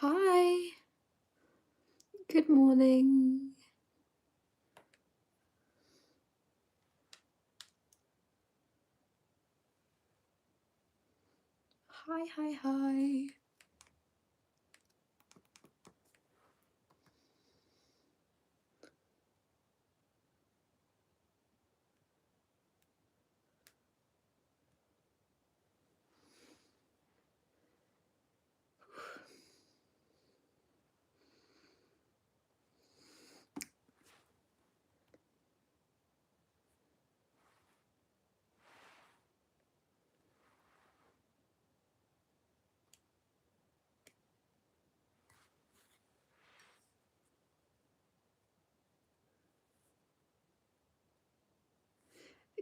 Hi, good morning. Hi.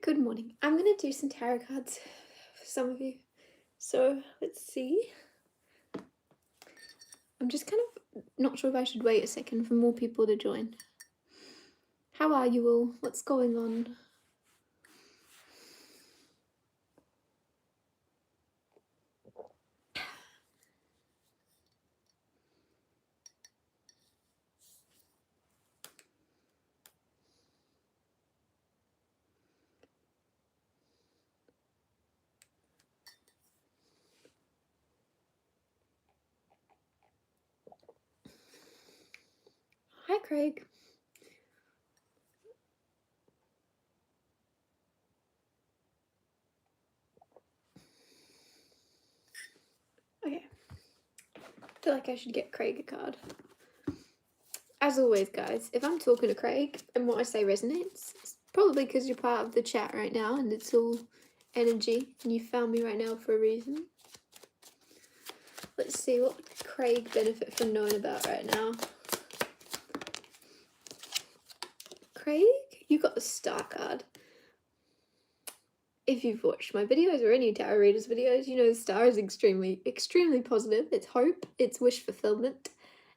Good morning. I'm gonna do some tarot cards for some of you. So let's see. I'm just kind of not sure if I should wait a second for more people to join. How are you all? What's going on? Hi, Craig. Okay. I feel like I should get Craig a card. As always, guys, if I'm talking to Craig and what I say resonates, it's probably because you're part of the chat right now and it's all energy and you found me right now for a reason. Let's see, what would Craig benefit from knowing about right now? Craig, you got the star card. If you've watched my videos or any tarot readers videos, you know the star is extremely positive. It's hope, it's wish fulfillment,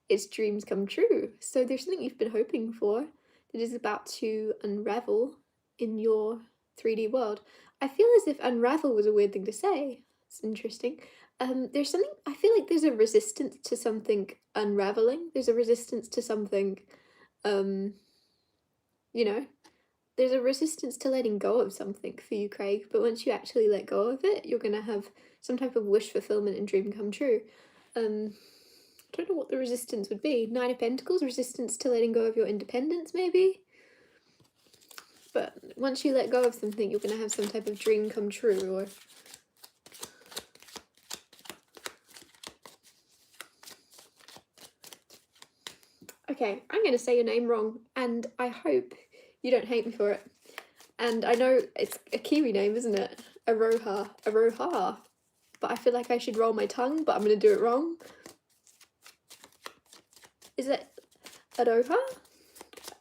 it's dreams come true. So there's something you've been hoping for that is about to unravel in your 3D world. I feel as if unravel was a weird thing to say. It's interesting. There's something, I feel like there's a resistance to something unraveling. There's a resistance to something, you know, there's a resistance to letting go of something for you, Craig, but once you actually let go of it, you're going to have some type of wish fulfillment and dream come true. I don't know what the resistance would be. 9 of Pentacles, resistance to letting go of your independence, maybe? But once you let go of something, you're going to have some type of dream come true, or... Okay, I'm going to say your name wrong, and I hope you don't hate me for it. And I know it's a Kiwi name, isn't it? A Roa. But I feel like I should roll my tongue, but I'm going to do it wrong. Is it A Roa?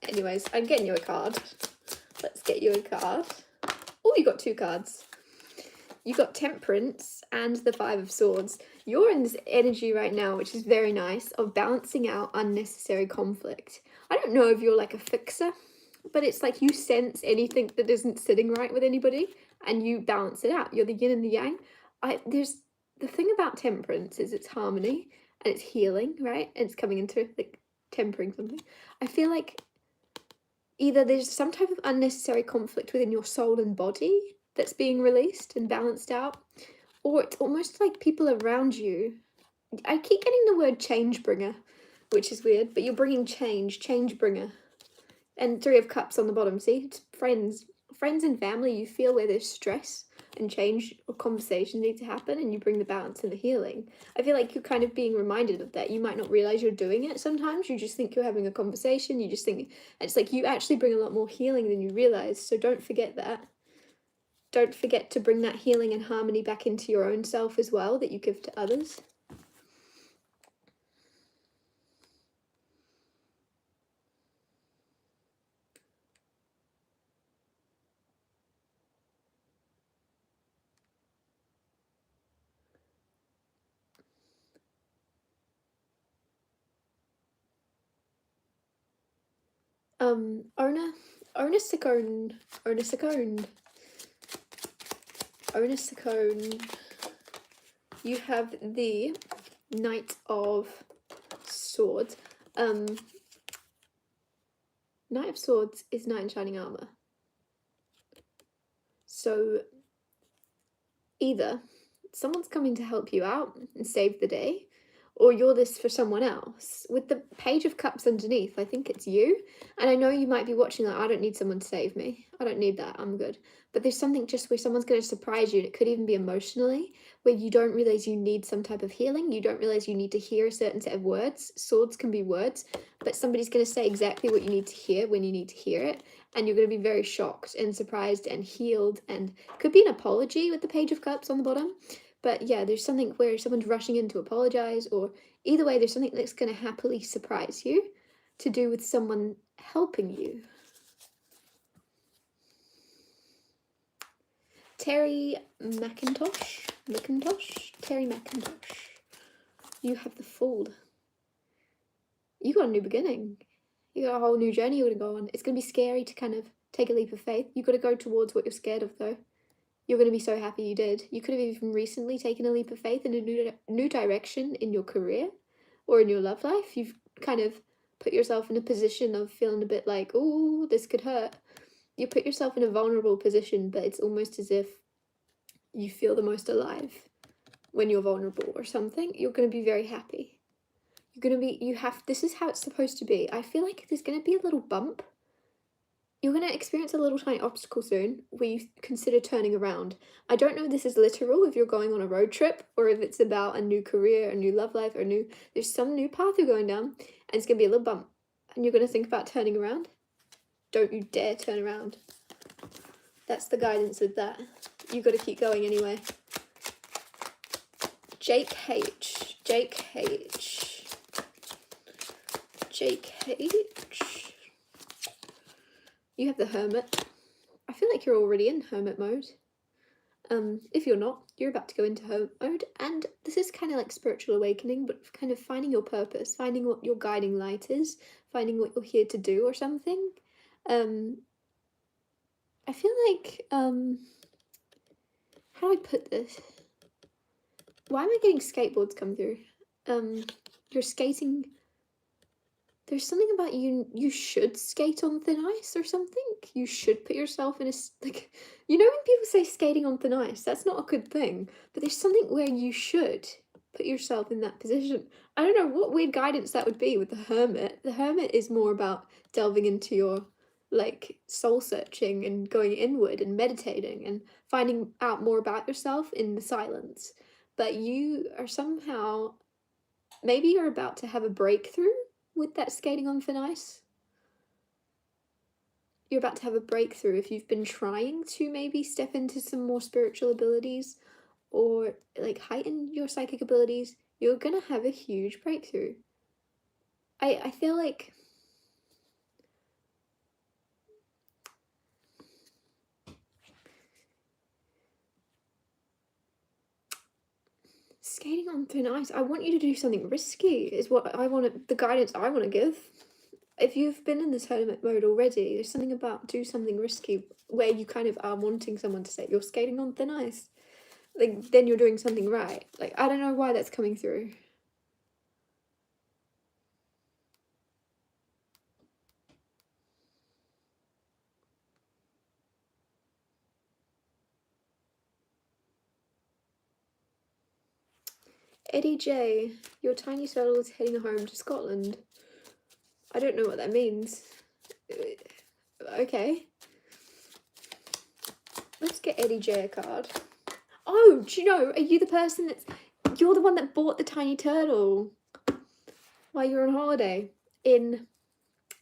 Anyways, I'm getting you a card. Let's get you a card. Oh, you got 2 cards. You got Temperance and the 5 of Swords. You're in this energy right now, which is very nice, of balancing out unnecessary conflict. I don't know if you're like a fixer, but it's like you sense anything that isn't sitting right with anybody and you balance it out. You're the yin and the yang. There's the thing about Temperance is it's harmony and it's healing, right? And it's coming into like tempering something. I feel like either there's some type of unnecessary conflict within your soul and body that's being released and balanced out, or it's almost like people around you. I keep getting the word change bringer, which is weird, but you're bringing change bringer. And 3 of Cups on the bottom, see? It's friends and family. You feel where there's stress and change or conversation need to happen, and you bring the balance and the healing. I feel like you're kind of being reminded of that. You might not realize you're doing it sometimes. You just think you're having a conversation. You just think, it's like you actually bring a lot more healing than you realize. So don't forget that. Don't forget to bring that healing and harmony back into your own self as well that you give to others. Sacone. You have the Knight of Swords. Knight of Swords is Knight in Shining Armor. So either someone's coming to help you out and save the day, or you're this for someone else. With the Page of Cups underneath, I think it's you. And I know you might be watching like, I don't need someone to save me. I don't need that, I'm good. But there's something just where someone's going to surprise you, and it could even be emotionally, where you don't realise you need some type of healing. You don't realise you need to hear a certain set of words. Swords can be words, but somebody's going to say exactly what you need to hear when you need to hear it. And you're going to be very shocked and surprised and healed, and could be an apology with the Page of Cups on the bottom. But yeah, there's something where someone's rushing in to apologise, or either way, there's something that's going to happily surprise you to do with someone helping you. Terry McIntosh? Terry McIntosh. You have the Fool. You got a new beginning. You got a whole new journey you're going to go on. It's going to be scary to kind of take a leap of faith. You've got to go towards what you're scared of, though. You're going to be so happy you did. You could have even recently taken a leap of faith in a new direction in your career or in your love life. You've kind of put yourself in a position of feeling a bit like, oh, this could hurt. You put yourself in a vulnerable position, but it's almost as if you feel the most alive when you're vulnerable or something. You're going to be very happy. You're going to be, this is how it's supposed to be. I feel like there's going to be a little bump. You're going to experience a little tiny obstacle soon where you consider turning around. I don't know if this is literal, if you're going on a road trip, or if it's about a new career, a new love life, or there's some new path you're going down, and it's going to be a little bump, and you're going to think about turning around. Don't you dare turn around. That's the guidance with that. You've got to keep going anyway. Jake H. You have the Hermit. I feel like you're already in Hermit mode. If you're not, you're about to go into Hermit mode, and this is kind of like spiritual awakening, but kind of finding your purpose, finding what your guiding light is, finding what you're here to do or something. I feel like, how do I put this? Why am I getting skateboards come through? You're skating. There's something about you should skate on thin ice or something. You should put yourself in a, like, you know when people say skating on thin ice, that's not a good thing. But there's something where you should put yourself in that position. I don't know what weird guidance that would be with the Hermit. The Hermit is more about delving into your, like, soul searching and going inward and meditating and finding out more about yourself in the silence. But you are somehow, maybe you're about to have a breakthrough with that skating on thin ice. You're about to have a breakthrough if you've been trying to maybe step into some more spiritual abilities or like heighten your psychic abilities. You're gonna have a huge breakthrough. I feel like skating on thin ice, I want you to do something risky is what I want, the guidance I want to give. If you've been in this hermit mode already, there's something about do something risky where you kind of are wanting someone to say you're skating on thin ice. Like, then you're doing something right. Like, I don't know why that's coming through. Eddie J, your tiny turtle is heading home to Scotland. I don't know what that means. Okay. Let's get Eddie J a card. Oh, do you know, are you the person you're the one that bought the tiny turtle while you were on holiday in,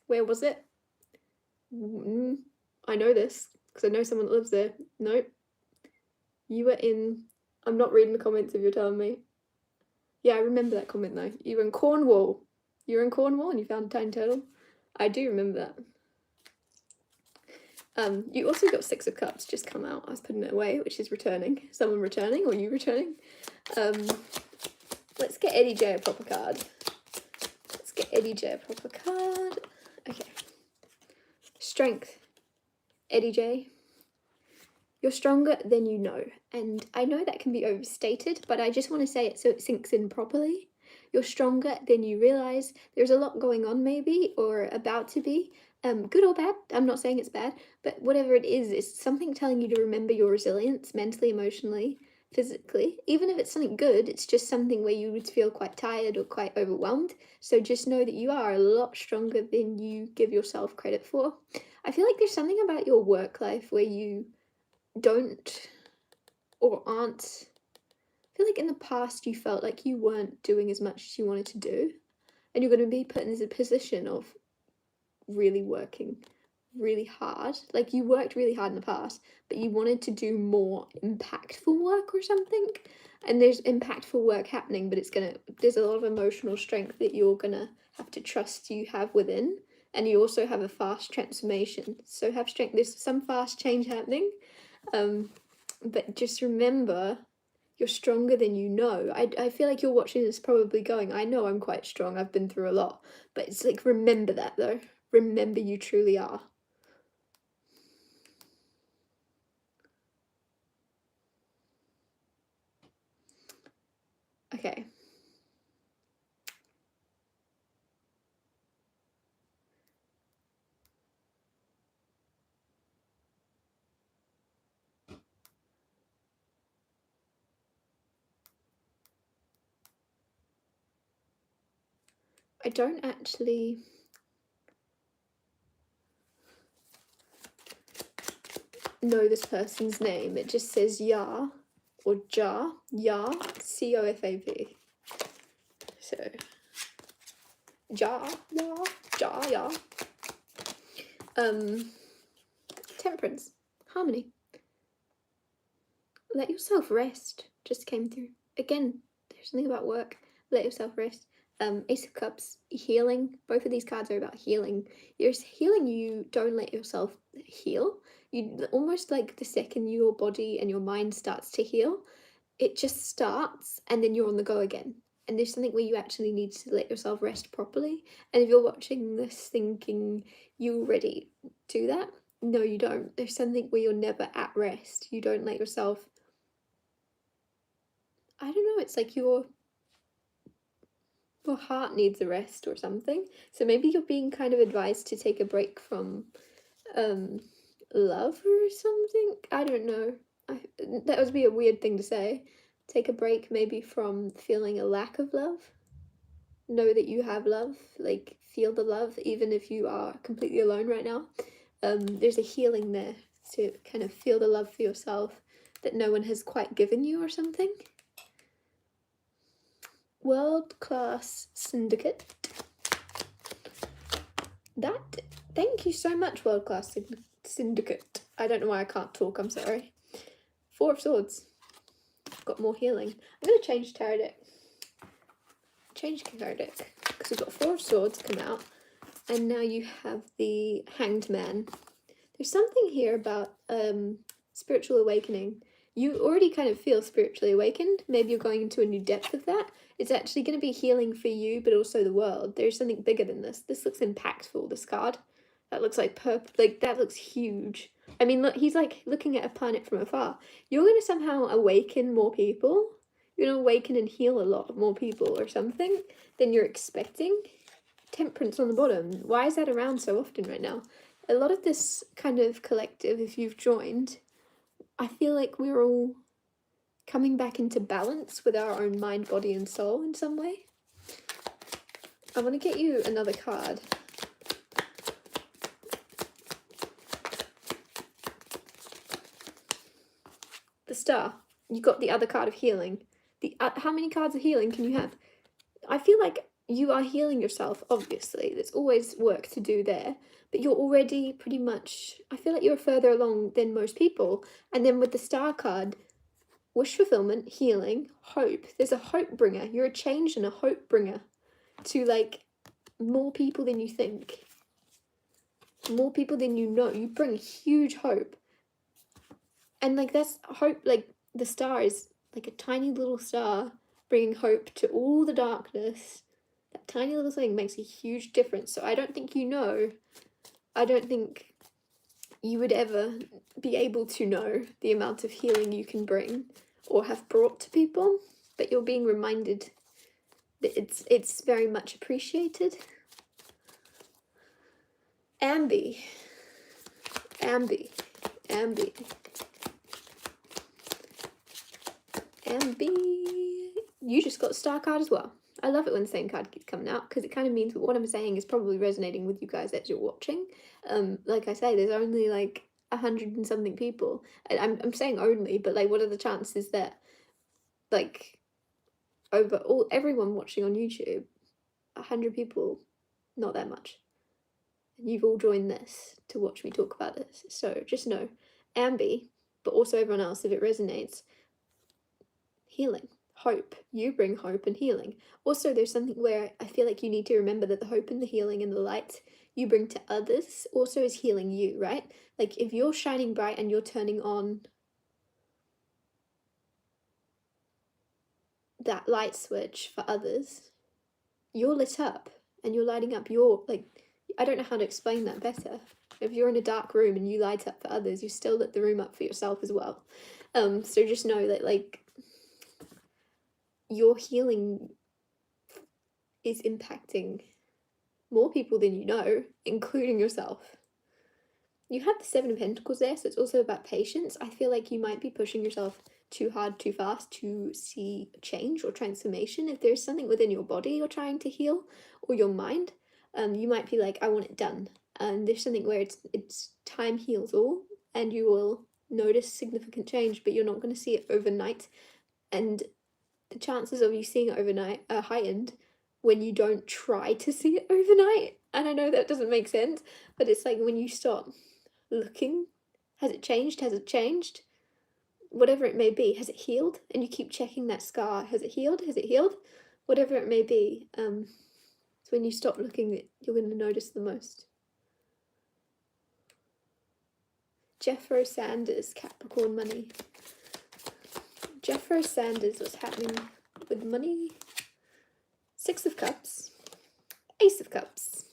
where was it? I know this, because I know someone that lives there. Nope. You were in, I'm not reading the comments if you're telling me. Yeah, I remember that comment though. You were in Cornwall. You were in Cornwall and you found a tiny turtle. I do remember that. You also got 6 of Cups just come out. I was putting it away, which is returning. Someone returning or you returning. Let's get Eddie J a proper card. Let's get Eddie J a proper card. Okay. Strength. Eddie J. You're stronger than you know. And I know that can be overstated, but I just want to say it so it sinks in properly. You're stronger than you realize. There's a lot going on maybe, or about to be. Good or bad, I'm not saying it's bad, but whatever it is, it's something telling you to remember your resilience mentally, emotionally, physically. Even if it's something good, it's just something where you would feel quite tired or quite overwhelmed. So just know that you are a lot stronger than you give yourself credit for. I feel like there's something about your work life where you don't or aren't. I feel like in the past you felt like you weren't doing as much as you wanted to do, and you're going to be put in a position of really working really hard. Like, you worked really hard in the past, but you wanted to do more impactful work or something, and there's impactful work happening, but there's a lot of emotional strength that you're gonna have to trust you have within, and you also have a fast transformation, so have strength. There's some fast change happening, but just remember, you're stronger than you know. I feel like you're watching this probably going, I know I'm quite strong, I've been through a lot, but it's like, remember that though. Remember you truly are. Okay. I don't actually know this person's name. It just says Ya or Ja, COFAV. So Ja. Temperance, harmony. Let yourself rest. Just came through. Again, there's something about work. Let yourself rest. Ace of Cups, healing. Both of these cards are about healing. You're healing, you don't let yourself heal. You almost, like, the second your body and your mind starts to heal, it just starts and then you're on the go again. And there's something where you actually need to let yourself rest properly. And if you're watching this thinking you already do that, no, you don't. There's something where you're never at rest. You don't let yourself, I don't know, it's like your heart needs a rest or something. So maybe you're being kind of advised to take a break from love or something. I don't know. That would be a weird thing to say. Take a break maybe from feeling a lack of love. Know that you have love, like, feel the love even if you are completely alone right now. There's a healing there to kind of feel the love for yourself that no one has quite given you or something. World-class syndicate. Thank you so much, World-class syndicate. I don't know why I can't talk, I'm sorry. Four of Swords. Got more healing. I'm going to change tarot deck. Change tarot deck. Because we've got Four of Swords come out. And now you have the Hanged Man. There's something here about spiritual awakening. You already kind of feel spiritually awakened. Maybe you're going into a new depth of that. It's actually going to be healing for you, but also the world. There's something bigger than this. This looks impactful, this card. That looks like purple. Like, that looks huge. I mean, look, he's like looking at a planet from afar. You're going to somehow awaken more people. You're going to awaken and heal a lot more people or something than you're expecting. Temperance on the bottom. Why is that around so often right now? A lot of this kind of collective, if you've joined, I feel like we're all coming back into balance with our own mind, body, and soul in some way. I want to get you another card. The Star. You got the other card of healing. How many cards of healing can you have? I feel like you are healing yourself, obviously. There's always work to do there. But you're already pretty much, I feel like you're further along than most people. And then with the Star card, wish fulfillment, healing, hope. There's a hope bringer. You're a change and a hope bringer to, like, more people than you think. More people than you know. You bring huge hope. And, like, that's hope, like, the star is like a tiny little star bringing hope to all the darkness. That tiny little thing makes a huge difference. So I don't think you know. I don't think you would ever be able to know the amount of healing you can bring or have brought to people, but you're being reminded it's very much appreciated. Ambi. Ambi. Ambi. Ambi. You just got the star card as well. I love it when the same card keeps coming out, because it kind of means what I'm saying is probably resonating with you guys as you're watching. Like I say, there's only like 100 and something people. I'm saying only, but like, what are the chances that like everyone watching on YouTube, 100 people, not that much, and you've all joined this to watch me talk about this. So just know, Ambi, but also everyone else, if it resonates, healing. Hope. You bring hope and healing. Also, there's something where I feel like you need to remember that the hope and the healing and the light you bring to others also is healing you, right? Like, if you're shining bright and you're turning on that light switch for others, you're lit up and you're lighting up your, like, I don't know how to explain that better. If you're in a dark room and you light up for others, you still lit the room up for yourself as well. So just know that, like, your healing is impacting more people than you know, including yourself. You have the Seven of Pentacles there, so it's also about patience. I feel like you might be pushing yourself too hard, too fast to see change or transformation. If there's something within your body you're trying to heal, or your mind, you might be like, I want it done. And there's something where it's time heals all, and you will notice significant change, but you're not going to see it overnight. And the chances of you seeing it overnight are heightened when you don't try to see it overnight. And I know that doesn't make sense, but it's like when you start looking, has it changed? Has it changed? Whatever it may be, has it healed? And you keep checking that scar. Has it healed? Has it healed? Whatever it may be, it's when you stop looking that you're going to notice the most. Jeffro Sanders, Capricorn money. Jeffro Sanders, what's happening with money? Six of Cups, Ace of Cups.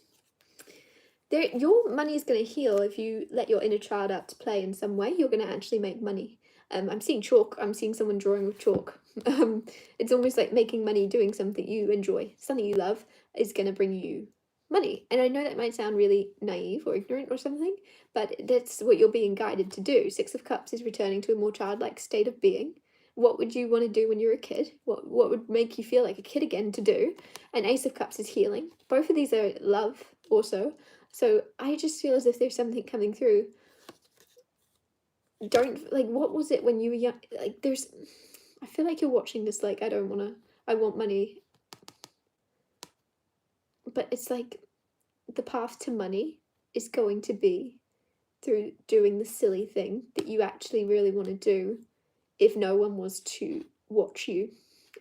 Your money is going to heal if you let your inner child out to play in some way. You're going to actually make money. I'm seeing chalk. I'm seeing someone drawing with chalk. It's almost like making money doing something you enjoy, something you love, is going to bring you money. And I know that might sound really naive or ignorant or something, but that's what you're being guided to do. Six of Cups is returning to a more childlike state of being. What would you want to do when you're a kid? What would make you feel like a kid again to do? And Ace of Cups is healing. Both of these are love also. So I just feel as if there's something coming through. Don't, like, what was it when you were young? Like, I feel like you're watching this like, I want money. But it's like, the path to money is going to be through doing the silly thing that you actually really want to do. If no one was to watch you,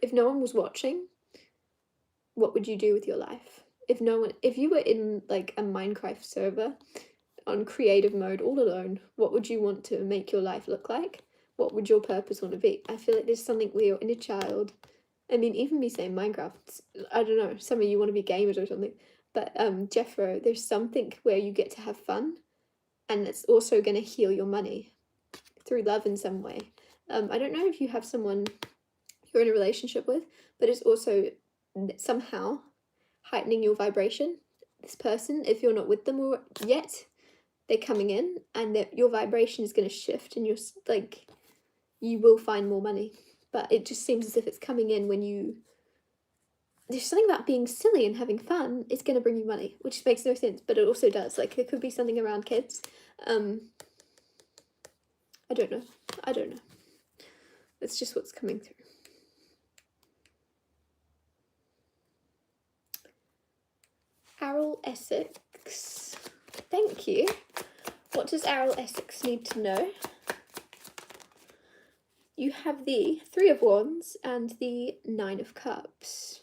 if no one was watching, what would you do with your life? If you were in like a Minecraft server on creative mode all alone, what would you want to make your life look like? What would your purpose want to be? I feel like there's something where your inner child, I mean, even me saying Minecraft, I don't know, some of you want to be gamers or something, but Jeffro, there's something where you get to have fun, and it's also going to heal your money through love in some way. I don't know if you have someone you're in a relationship with, but it's also somehow heightening your vibration. This person, if you're not with them yet, they're coming in, and your vibration is going to shift, and you will find more money. But it just seems as if it's coming in when there's something about being silly and having fun is going to bring you money, which makes no sense, but it also does. Like, there could be something around kids. I don't know. It's just what's coming through. Arrol, Essex. Thank you. What does Arrol, Essex need to know? You have the Three of Wands and the Nine of Cups.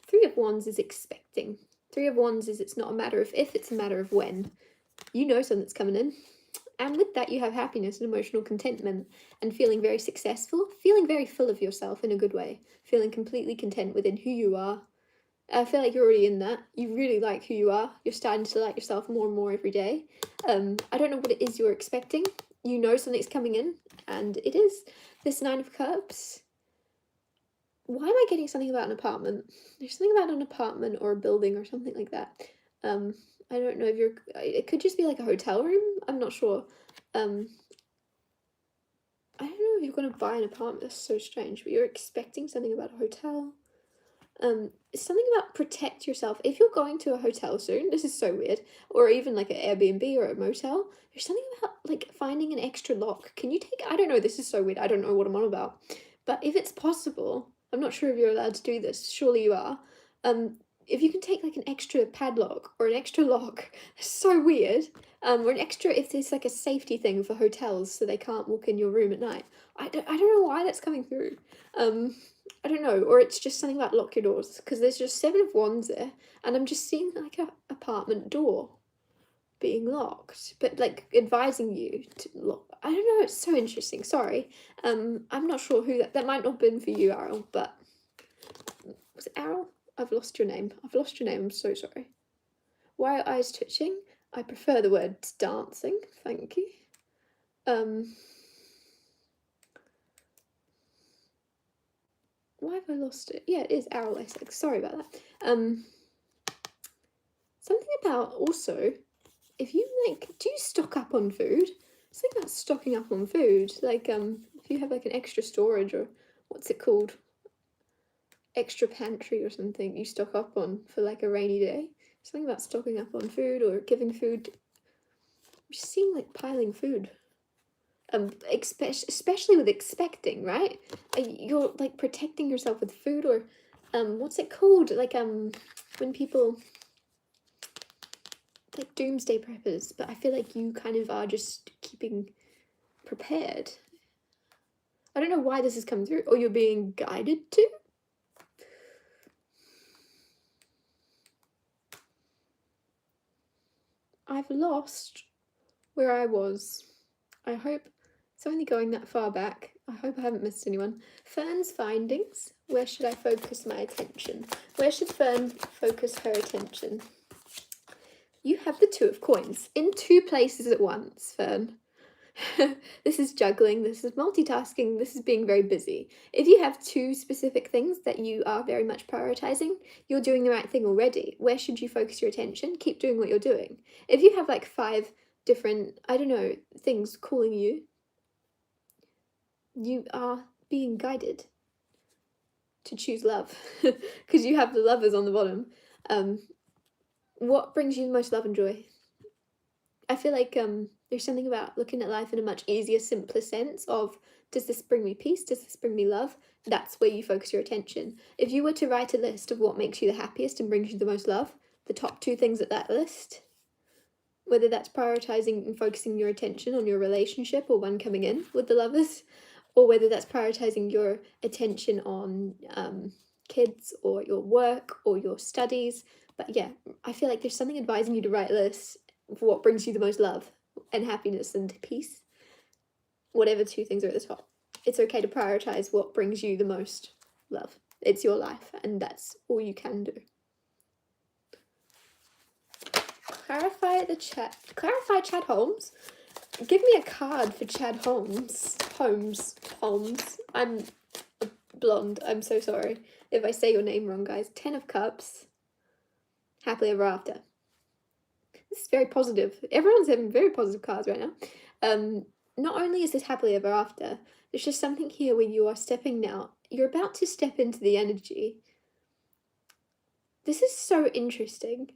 Three of Wands is expecting. Three of Wands is, it's not a matter of if, it's a matter of when. You know something's coming in. And with that, you have happiness and emotional contentment and feeling very successful, feeling very full of yourself in a good way, feeling completely content within who you are. I feel like you're already in that. You really like who you are. You're starting to like yourself more and more every day. I don't know what it is you're expecting. You know something's coming in, and it is this Nine of Cups. why am I getting something about an apartment? There's something about an apartment or a building or something like that. I don't know if you're, it could just be like a hotel room. I'm not sure. I don't know if you're going to buy an apartment. That's so strange, but you're expecting something about a hotel. It's something about protect yourself. If you're going to a hotel soon, this is so weird, or even like an Airbnb or a motel, there's something about like finding an extra lock. Can you take, I don't know, this is so weird. I don't know what I'm on about. But if it's possible, I'm not sure if you're allowed to do this. Surely you are. If you can take like an extra padlock or an extra lock, it's so weird. Or an extra, if there's like a safety thing for hotels so they can't walk in your room at night. I don't know why that's coming through. I don't know, or it's just something about lock your doors, because there's just 7 of Wands there, and I'm just seeing like a apartment door being locked, but like advising you to lock. I don't know, it's so interesting. Sorry, I'm not sure who that might not have been for you, Arrol, but was it Arrol? I've lost your name. I'm so sorry. Why are eyes twitching? I prefer the word dancing. Thank you. Why have I lost it? Yeah, it is Arrol Essex. Sorry about that. Something about also, if you like, do you stock up on food? Something about stocking up on food. Like, if you have like an extra storage or what's it called? Extra pantry or something you stock up on for like a rainy day. Something about stocking up on food or giving food. I'm just seeing like piling food. Especially with expecting, right? You're like protecting yourself with food, or what's it called? Like when people like doomsday preppers, but I feel like you kind of are just keeping prepared. I don't know why this has come through, or you're being guided to. I've lost where I was. I hope it's only going that far back. I hope I haven't missed anyone. Fern's findings. Where should I focus my attention? Where should Fern focus her attention? You have the 2 of coins in 2 places at once, Fern. This is juggling, this is multitasking, this is being very busy. If you have 2 specific things that you are very much prioritizing, you're doing the right thing already. Where should you focus your attention? Keep doing what you're doing. If you have like 5 different, I don't know, things calling you, you are being guided to choose love, because you have the lovers on the bottom. What brings you the most love and joy? I feel like there's something about looking at life in a much easier, simpler sense of, does this bring me peace? Does this bring me love? That's where you focus your attention. If you were to write a list of what makes you the happiest and brings you the most love, the top 2 things at that list, whether that's prioritizing and focusing your attention on your relationship or one coming in with the lovers, or whether that's prioritizing your attention on kids or your work or your studies. But yeah, I feel like there's something advising you to write a list for what brings you the most love and happiness and peace. Whatever 2 things are at the top. It's okay to prioritize what brings you the most love. It's your life, and that's all you can do. Clarify the chat. Clarify Chad Holmes. Give me a card for Chad Holmes. Holmes. I'm blonde. I'm so sorry if I say your name wrong, guys. 10 of Cups. Happily ever after. This is very positive. Everyone's having very positive cards right now. Not only is this happily ever after, there's just something here where you are stepping now. You're about to step into the energy. This is so interesting.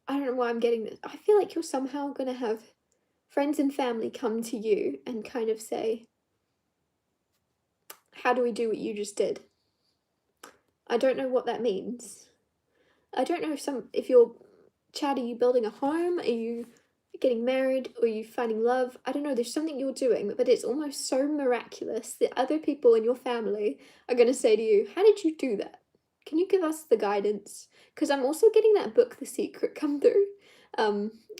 I don't know why I'm getting this. I feel like you're somehow going to have friends and family come to you and kind of say, how do we do what you just did? I don't know what that means. I don't know if you're, Chad, are you building a home? Are you getting married? Or are you finding love? I don't know, there's something you're doing, but it's almost so miraculous that other people in your family are going to say to you, how did you do that? Can you give us the guidance? Because I'm also getting that book, The Secret, come through,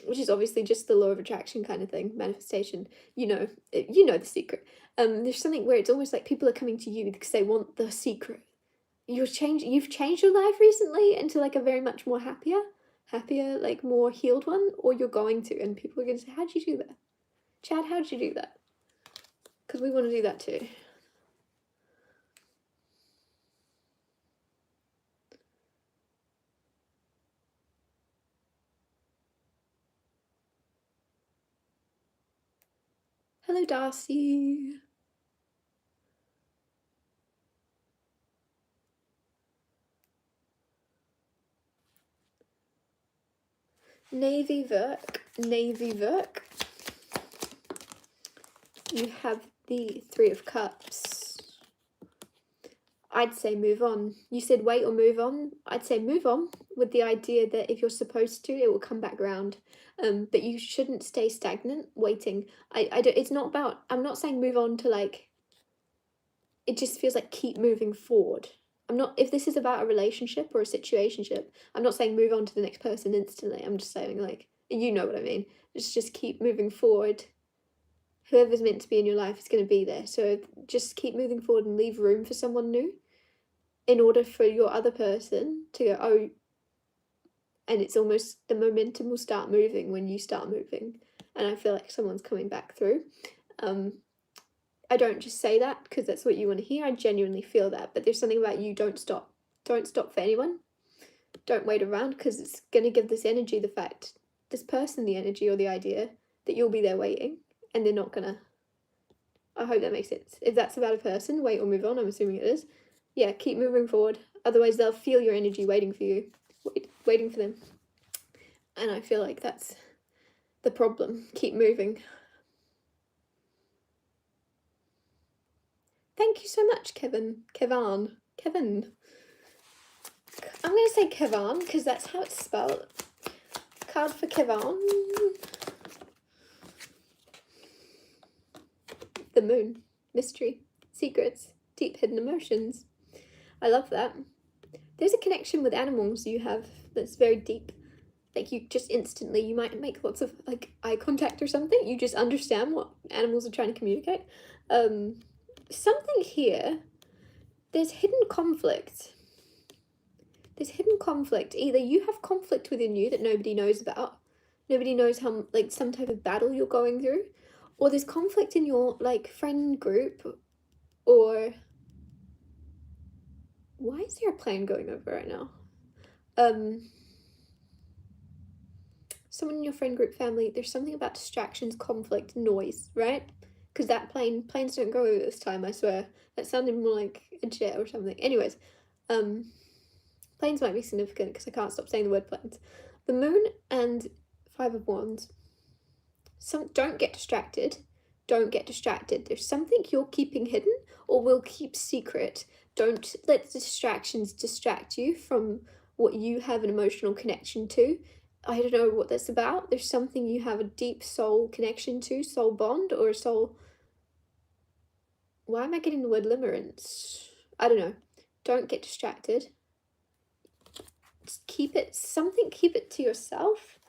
which is obviously just the law of attraction kind of thing, manifestation. You know The Secret. There's something where it's almost like people are coming to you because they want the secret. You've changed your life recently into like a very much more happier, like more healed one, or you're going to, and people are going to say, how'd you do that? Chad, how'd you do that? Because we want to do that too. Hello, Darcy. Navy Verk. You have the Three of Cups. I'd say move on. You said wait or move on. I'd say move on, with the idea that if you're supposed to, it will come back round. But you shouldn't stay stagnant waiting. I don't, it's not about, I'm not saying move on to like, it just feels like keep moving forward. I'm not, if this is about a relationship or a situationship, I'm not saying move on to the next person instantly. I'm just saying like, you know what I mean. Just keep moving forward. Whoever's meant to be in your life is going to be there. So just keep moving forward and leave room for someone new, in order for your other person to go, oh, and it's almost, the momentum will start moving when you start moving. And I feel like someone's coming back through. I don't just say that because that's what you want to hear. I genuinely feel that. But there's something about you, don't stop. Don't stop for anyone. Don't wait around, because it's going to give this energy, the fact, this person the energy or the idea that you'll be there waiting, and they're not going to. I hope that makes sense. If that's about a person, wait or move on, I'm assuming it is. Yeah, keep moving forward. Otherwise, they'll feel your energy waiting for you. Waiting for them. And I feel like that's the problem. Keep moving. Thank you so much, Kavan. I'm going to say Kavan because that's how it's spelled. Card for Kavan. The moon. Mystery. Secrets. Deep hidden emotions. I love that. There's a connection with animals you have that's very deep. Like, you just instantly, you might make lots of like eye contact or something. You just understand what animals are trying to communicate. Something here, there's hidden conflict. Either you have conflict within you that nobody knows about. Nobody knows how, like, some type of battle you're going through. Or there's conflict in your, like, friend group. Or, why is there a plane going over right now? Someone in your friend group, family, there's something about distractions, conflict, noise, right? Because that planes don't go over this time, I swear. That sounded more like a jet or something. Anyways, planes might be significant because I can't stop saying the word planes. The moon and Five of Wands. Don't get distracted. There's something you're keeping hidden or will keep secret. Don't let the distractions distract you from what you have an emotional connection to. I don't know what that's about. There's something you have a deep soul connection to, soul bond, or soul. Why am I getting the word limerence? I don't know. Don't get distracted. Just keep it to yourself.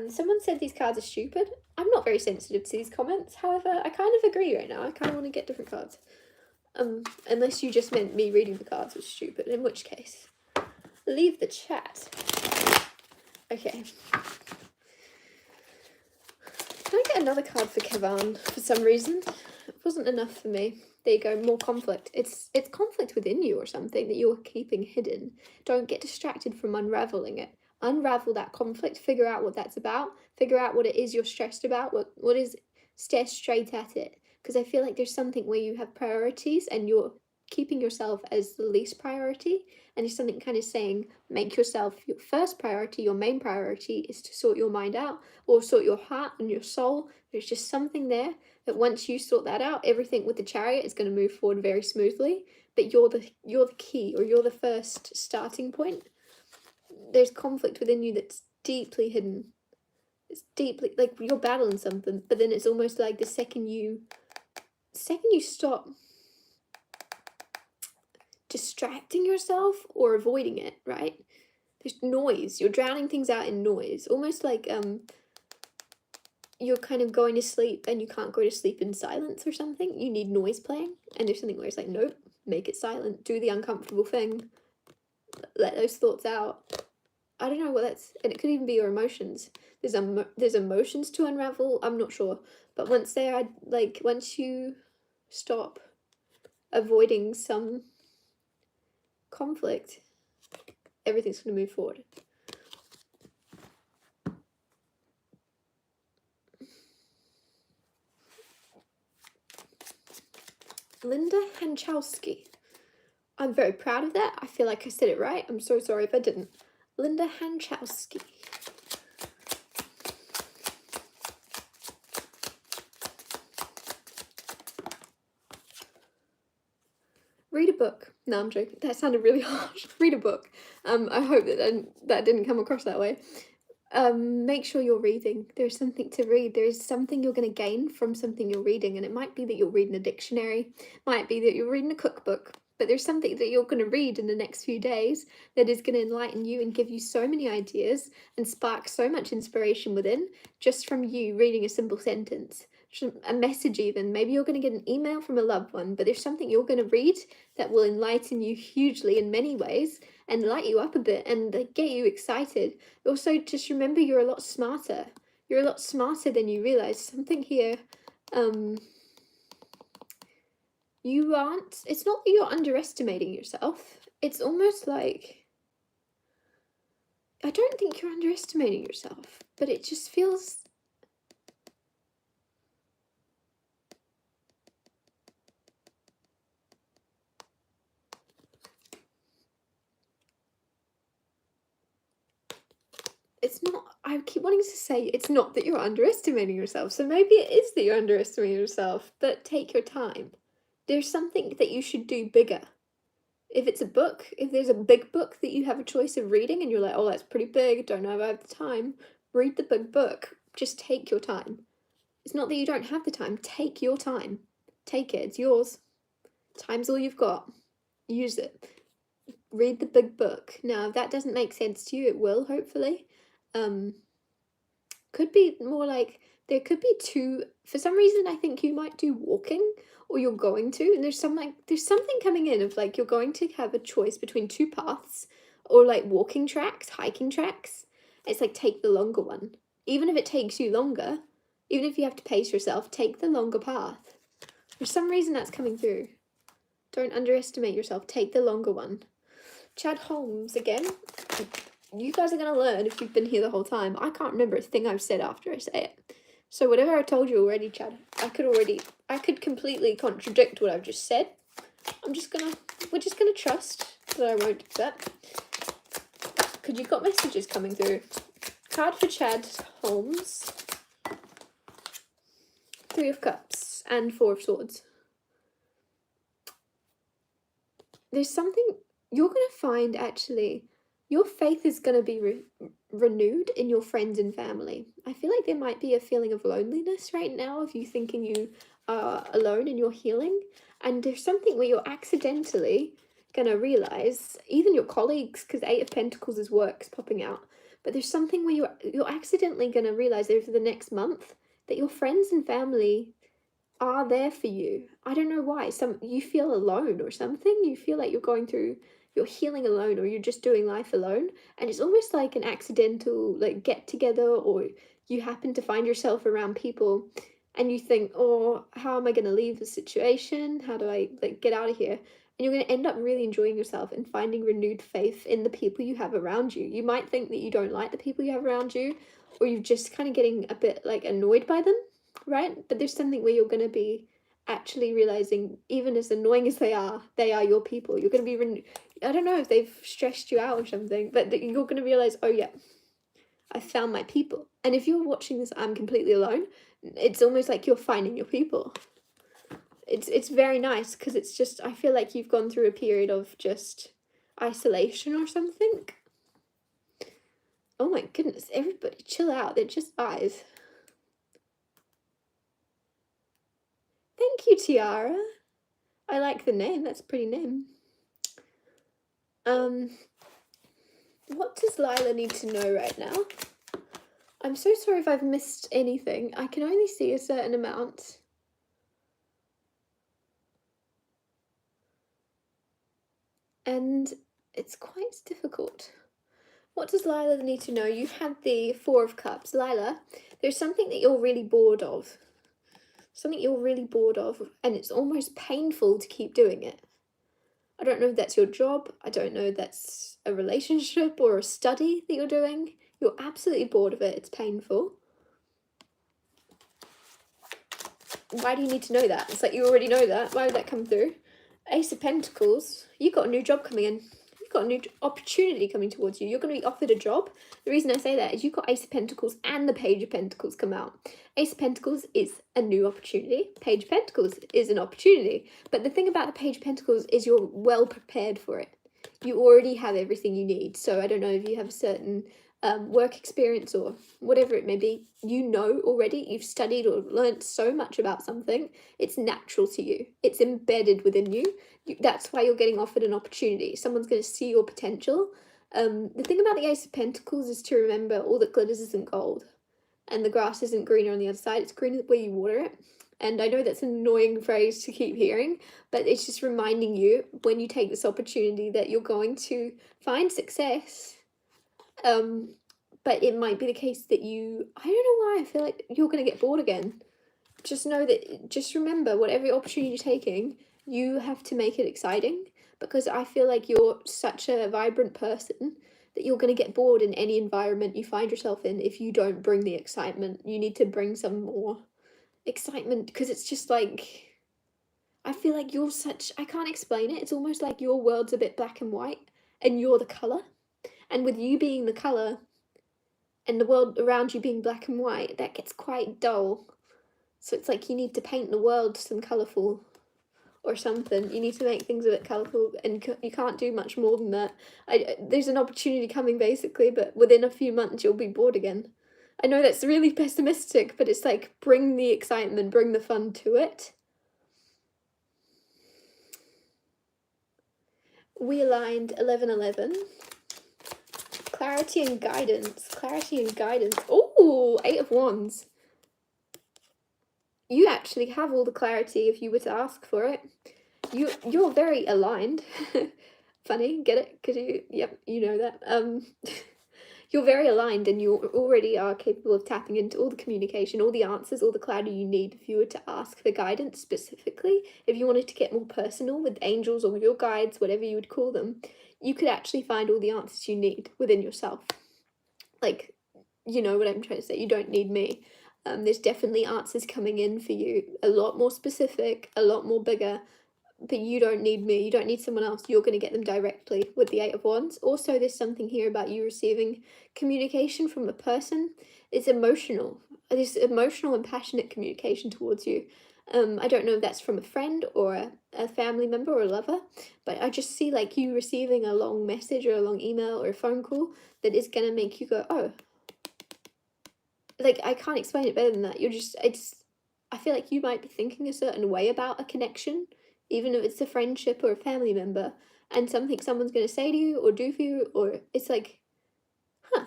Someone said these cards are stupid. I'm not very sensitive to these comments. However, I kind of agree right now. I kind of want to get different cards. Unless you just meant me reading the cards was stupid, in which case, leave the chat. Okay. Can I get another card for Kavan for some reason? It wasn't enough for me. There you go, more conflict. It's conflict within you or something that you're keeping hidden. Don't get distracted from unraveling it. Unravel that conflict, figure out what that's about, figure out what it is you're stressed about, what is, stare straight at it. Because I feel like there's something where you have priorities and you're keeping yourself as the least priority, and there's something kind of saying make yourself your first priority. Your main priority is to sort your mind out or sort your heart and your soul. There's just something there that once you sort that out, everything with the Chariot is going to move forward very smoothly. But you're the key, or you're the first starting point. There's conflict within you that's deeply hidden. It's deeply, like, you're battling something, but then it's almost like the second you stop distracting yourself or avoiding it, right? There's noise. You're drowning things out in noise. Almost like you're kind of going to sleep and you can't go to sleep in silence or something. You need noise playing. And there's something where it's like, nope, make it silent. Do the uncomfortable thing. Let those thoughts out. I don't know what that's, and it could even be your emotions. There's emotions to unravel. I'm not sure. But once you stop avoiding some conflict, everything's going to move forward. Linda Hanchowski. I'm very proud of that. I feel like I said it right. I'm so sorry if I didn't. Linda Hanchowski. Read a book. No, I'm joking. That sounded really harsh. Read a book. I hope that didn't come across that way. Make sure you're reading. There's something to read. There's something you're going to gain from something you're reading, and it might be that you're reading a dictionary, might be that you're reading a cookbook, but there's something that you're going to read in the next few days that is going to enlighten you and give you so many ideas and spark so much inspiration within, just from you reading a simple sentence, a message even. Maybe you're going to get an email from a loved one, but there's something you're going to read that will enlighten you hugely in many ways and light you up a bit and get you excited. Also, just remember you're a lot smarter. You're a lot smarter than you realize. Something here, you aren't, it's not that you're underestimating yourself. It's almost like, I don't think you're underestimating yourself, but it just feels, it's not, I keep wanting to say it's not that you're underestimating yourself, so maybe it is that you're underestimating yourself, but take your time. There's something that you should do bigger. If it's a book, if there's a big book that you have a choice of reading and you're like, oh, that's pretty big, don't know if I have the time, read the big book. Just take your time. It's not that you don't have the time, take your time. Take it, it's yours. Time's all you've got. Use it. Read the big book. Now, if that doesn't make sense to you, it will, hopefully. Could be more like, there could be two, for some reason I think you might do walking, or you're going to, and there's something coming in of like, you're going to have a choice between two paths, or like walking tracks, hiking tracks. It's like, take the longer one. Even if it takes you longer, even if you have to pace yourself, take the longer path. For some reason that's coming through. Don't underestimate yourself, take the longer one. Chad Holmes again. You guys are going to learn if you've been here the whole time. I can't remember a thing I've said after I say it. So whatever I told you already, Chad, I could completely contradict what I've just said. we're just gonna trust that I won't do that. Because you've got messages coming through. Card for Chad Holmes. 3 of Cups and 4 of Swords. There's something you're going to find, actually, your faith is going to be renewed in your friends and family. I feel like there might be a feeling of loneliness right now of you thinking you are alone in your healing. And there's something where you're accidentally going to realize, even your colleagues, because 8 of Pentacles is works popping out, but there's something where you're accidentally going to realize over the next month that your friends and family are there for you. I don't know why. You feel alone or something. You feel like you're healing alone, or you're just doing life alone. And it's almost like an accidental like get together, or you happen to find yourself around people and you think, oh, how am I going to leave the situation? How do I like get out of here? And you're going to end up really enjoying yourself and finding renewed faith in the people you have around you. You might think that you don't like the people you have around you, or you're just kind of getting a bit like annoyed by them, right? But there's something where you're going to be actually realizing, even as annoying as they are your people. You're going to be I don't know if they've stressed you out or something, but you're going to realize, oh yeah, I found my people. And if you're watching this, I'm completely alone, it's almost like you're finding your people. It's very nice, because it's just, I feel like you've gone through a period of just isolation or something. Oh my goodness, everybody chill out, they're just eyes. Thank you, Tiara. I like the name, that's a pretty name. What does Lila need to know right now? I'm so sorry if I've missed anything. I can only see a certain amount. And it's quite difficult. What does Lila need to know? You've had the 4 of Cups. Lila, there's something that you're really bored of. Something you're really bored of, and it's almost painful to keep doing it. I don't know if that's your job. I don't know if that's a relationship or a study that you're doing. You're absolutely bored of it. It's painful. why do you need to know that? It's like, you already know that. Why would that come through? Ace of Pentacles. You got a new job coming in. You've got a new opportunity coming towards you. You're going to be offered a job. The reason I say that is you've got Ace of Pentacles and the Page of Pentacles come out. Ace of Pentacles is a new opportunity. Page of Pentacles is an opportunity. But the thing about the Page of Pentacles is you're well prepared for it. You already have everything you need. So I don't know if you have a certain work experience or whatever it may be, you know already, you've studied or learnt so much about something, it's natural to you, it's embedded within you. That's why you're getting offered an opportunity. Someone's going to see your potential. The thing about the Ace of Pentacles is to remember all that glitters isn't gold, and the grass isn't greener on the other side, it's greener where you water it. And I know that's an annoying phrase to keep hearing, but it's just reminding you when you take this opportunity that you're going to find success. But it might be the case that I don't know why I feel like you're going to get bored again. Just remember, whatever opportunity you're taking, you have to make it exciting, because I feel like you're such a vibrant person that you're going to get bored in any environment you find yourself in if you don't bring the excitement. You need to bring some more excitement, because it's just like, I feel like I can't explain it. It's almost like your world's a bit black and white and you're the colour. And with you being the colour and the world around you being black and white, that gets quite dull. So it's like you need to paint the world some colourful or something. You need to make things a bit colourful, and you can't do much more than that. There's an opportunity coming, basically, but within a few months you'll be bored again. I know that's really pessimistic, but it's like, bring the excitement, bring the fun to it. We aligned 11-11. Clarity and guidance. Clarity and guidance. Oh, 8 of Wands. You actually have all the clarity if you were to ask for it. You're very aligned. Funny, get it? Because you know that. You're very aligned, and you already are capable of tapping into all the communication, all the answers, all the clarity you need if you were to ask for guidance specifically. If you wanted to get more personal with angels or with your guides, whatever you would call them, you could actually find all the answers you need within yourself. Like, you know what I'm trying to say? You don't need me. There's definitely answers coming in for you, a lot more specific, a lot more bigger, but you don't need me, you don't need someone else, you're going to get them directly with the 8 of Wands. Also, there's something here about you receiving communication from a person. It's emotional. There's emotional and passionate communication towards you. I don't know if that's from a friend or a family member or a lover, but I just see like you receiving a long message or a long email or a phone call that is going to make you go, oh. Like, I can't explain it better than that. I feel like you might be thinking a certain way about a connection, even if it's a friendship or a family member, and something someone's going to say to you or do for you, or it's like, huh,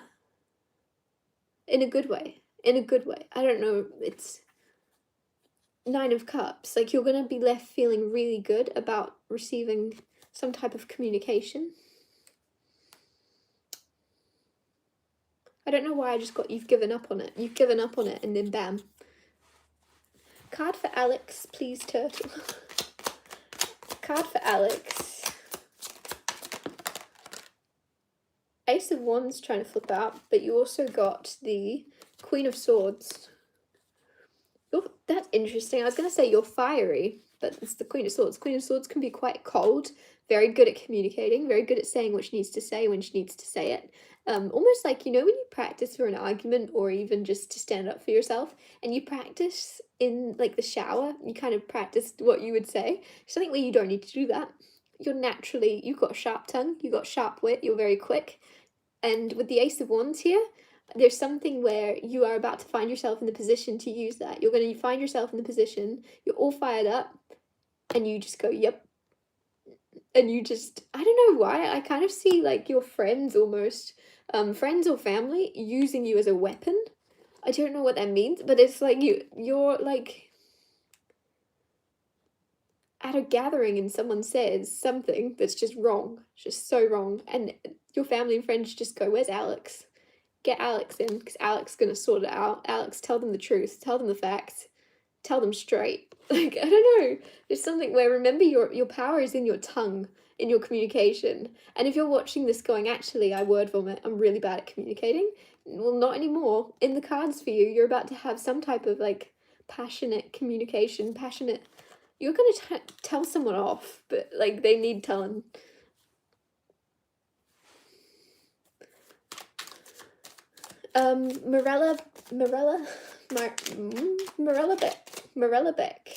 in a good way, I don't know, it's 9 of Cups, like, you're going to be left feeling really good about receiving some type of communication. I don't know why I just got you've given up on it, and then bam. Card for Alex, please, turtle. Card for Alex. Ace of Wands trying to flip out, but you also got the Queen of Swords. That's interesting. I was going to say you're fiery, but it's the Queen of Swords. Queen of Swords can be quite cold, very good at communicating, very good at saying what she needs to say when she needs to say it. Almost like, you know, when you practice for an argument or even just to stand up for yourself, and you practice in like the shower, you kind of practice what you would say. Something where you don't need to do that. You've got a sharp tongue, you've got sharp wit, you're very quick. And with the Ace of Wands here, there's something where you are about to find yourself in the position to use that. You're going to find yourself in the position, you're all fired up, and you just go, yep. And you just, I don't know why, I kind of see like your friends almost, friends or family using you as a weapon. I don't know what that means, but it's like you're like at a gathering and someone says something that's just wrong, just so wrong, and your family and friends just go, where's Alex? Get Alex in, because Alex is going to sort it out. Alex, tell them the truth, tell them the facts, tell them straight. Like, I don't know, there's something where, remember, your power is in your tongue, in your communication. And if you're watching this going, actually, I word vomit, I'm really bad at communicating, well, not anymore. In the cards for you, you're about to have some type of like passionate communication, passionate. You're going to tell someone off, but like they need telling. Morella Beck.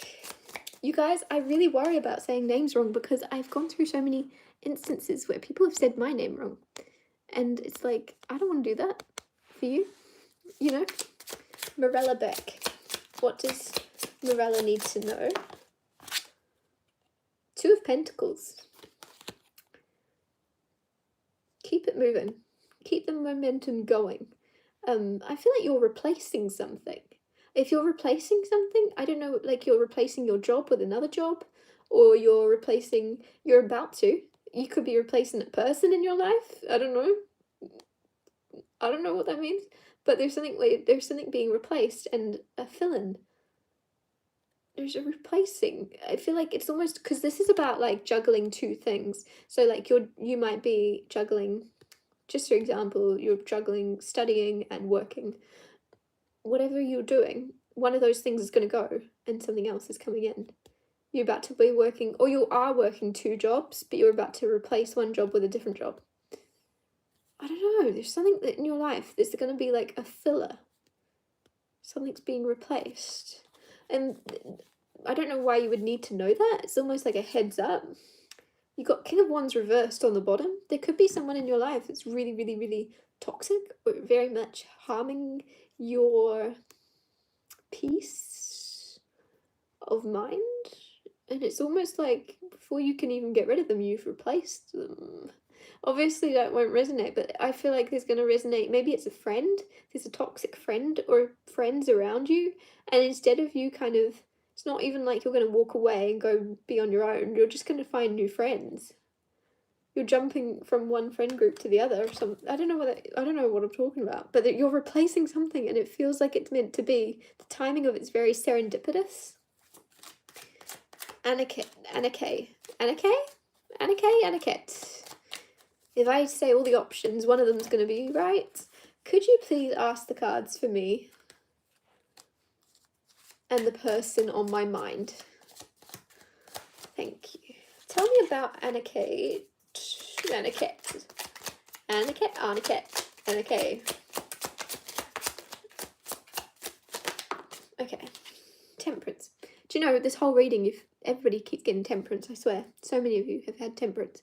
You guys, I really worry about saying names wrong because I've gone through so many instances where people have said my name wrong. And it's like, I don't want to do that for you, you know? Morella Beck. What does Morella need to know? Two of Pentacles. Keep it moving. Keep the momentum going. I feel like you're replacing something. If you're replacing something, I don't know, like you're replacing your job with another job, or you're about to. You could be replacing a person in your life. I don't know. I don't know what that means. But there's something being replaced and a fill-in. There's a replacing. I feel like it's almost, because this is about like juggling two things. So like you might be juggling, just for example, you're juggling studying and working. Whatever you're doing, one of those things is going to go and something else is coming in. You're about to be working, or you are working two jobs, but you're about to replace one job with a different job. I don't know, there's something that in your life there's going to be like a filler. Something's being replaced. And I don't know why you would need to know that. It's almost like a heads up. You got King of Wands reversed on the bottom. There could be someone in your life that's really, really, really toxic or very much harming your peace of mind. And it's almost like before you can even get rid of them, you've replaced them. Obviously that won't resonate, but I feel like there's going to resonate. Maybe it's a friend. There's a toxic friend or friends around you. And instead of you kind of, it's not even like you're going to walk away and go be on your own. You're just going to find new friends. You're jumping from one friend group to the other. I don't know what I'm talking about. But you're replacing something and it feels like it's meant to be. The timing of it's very serendipitous. Anette. If I say all the options, one of them's going to be right. Could you please ask the cards for me and the person on my mind? Thank you. Tell me about Anette. Okay. Temperance. Do you know, this whole reading, everybody keeps getting temperance, I swear. So many of you have had temperance.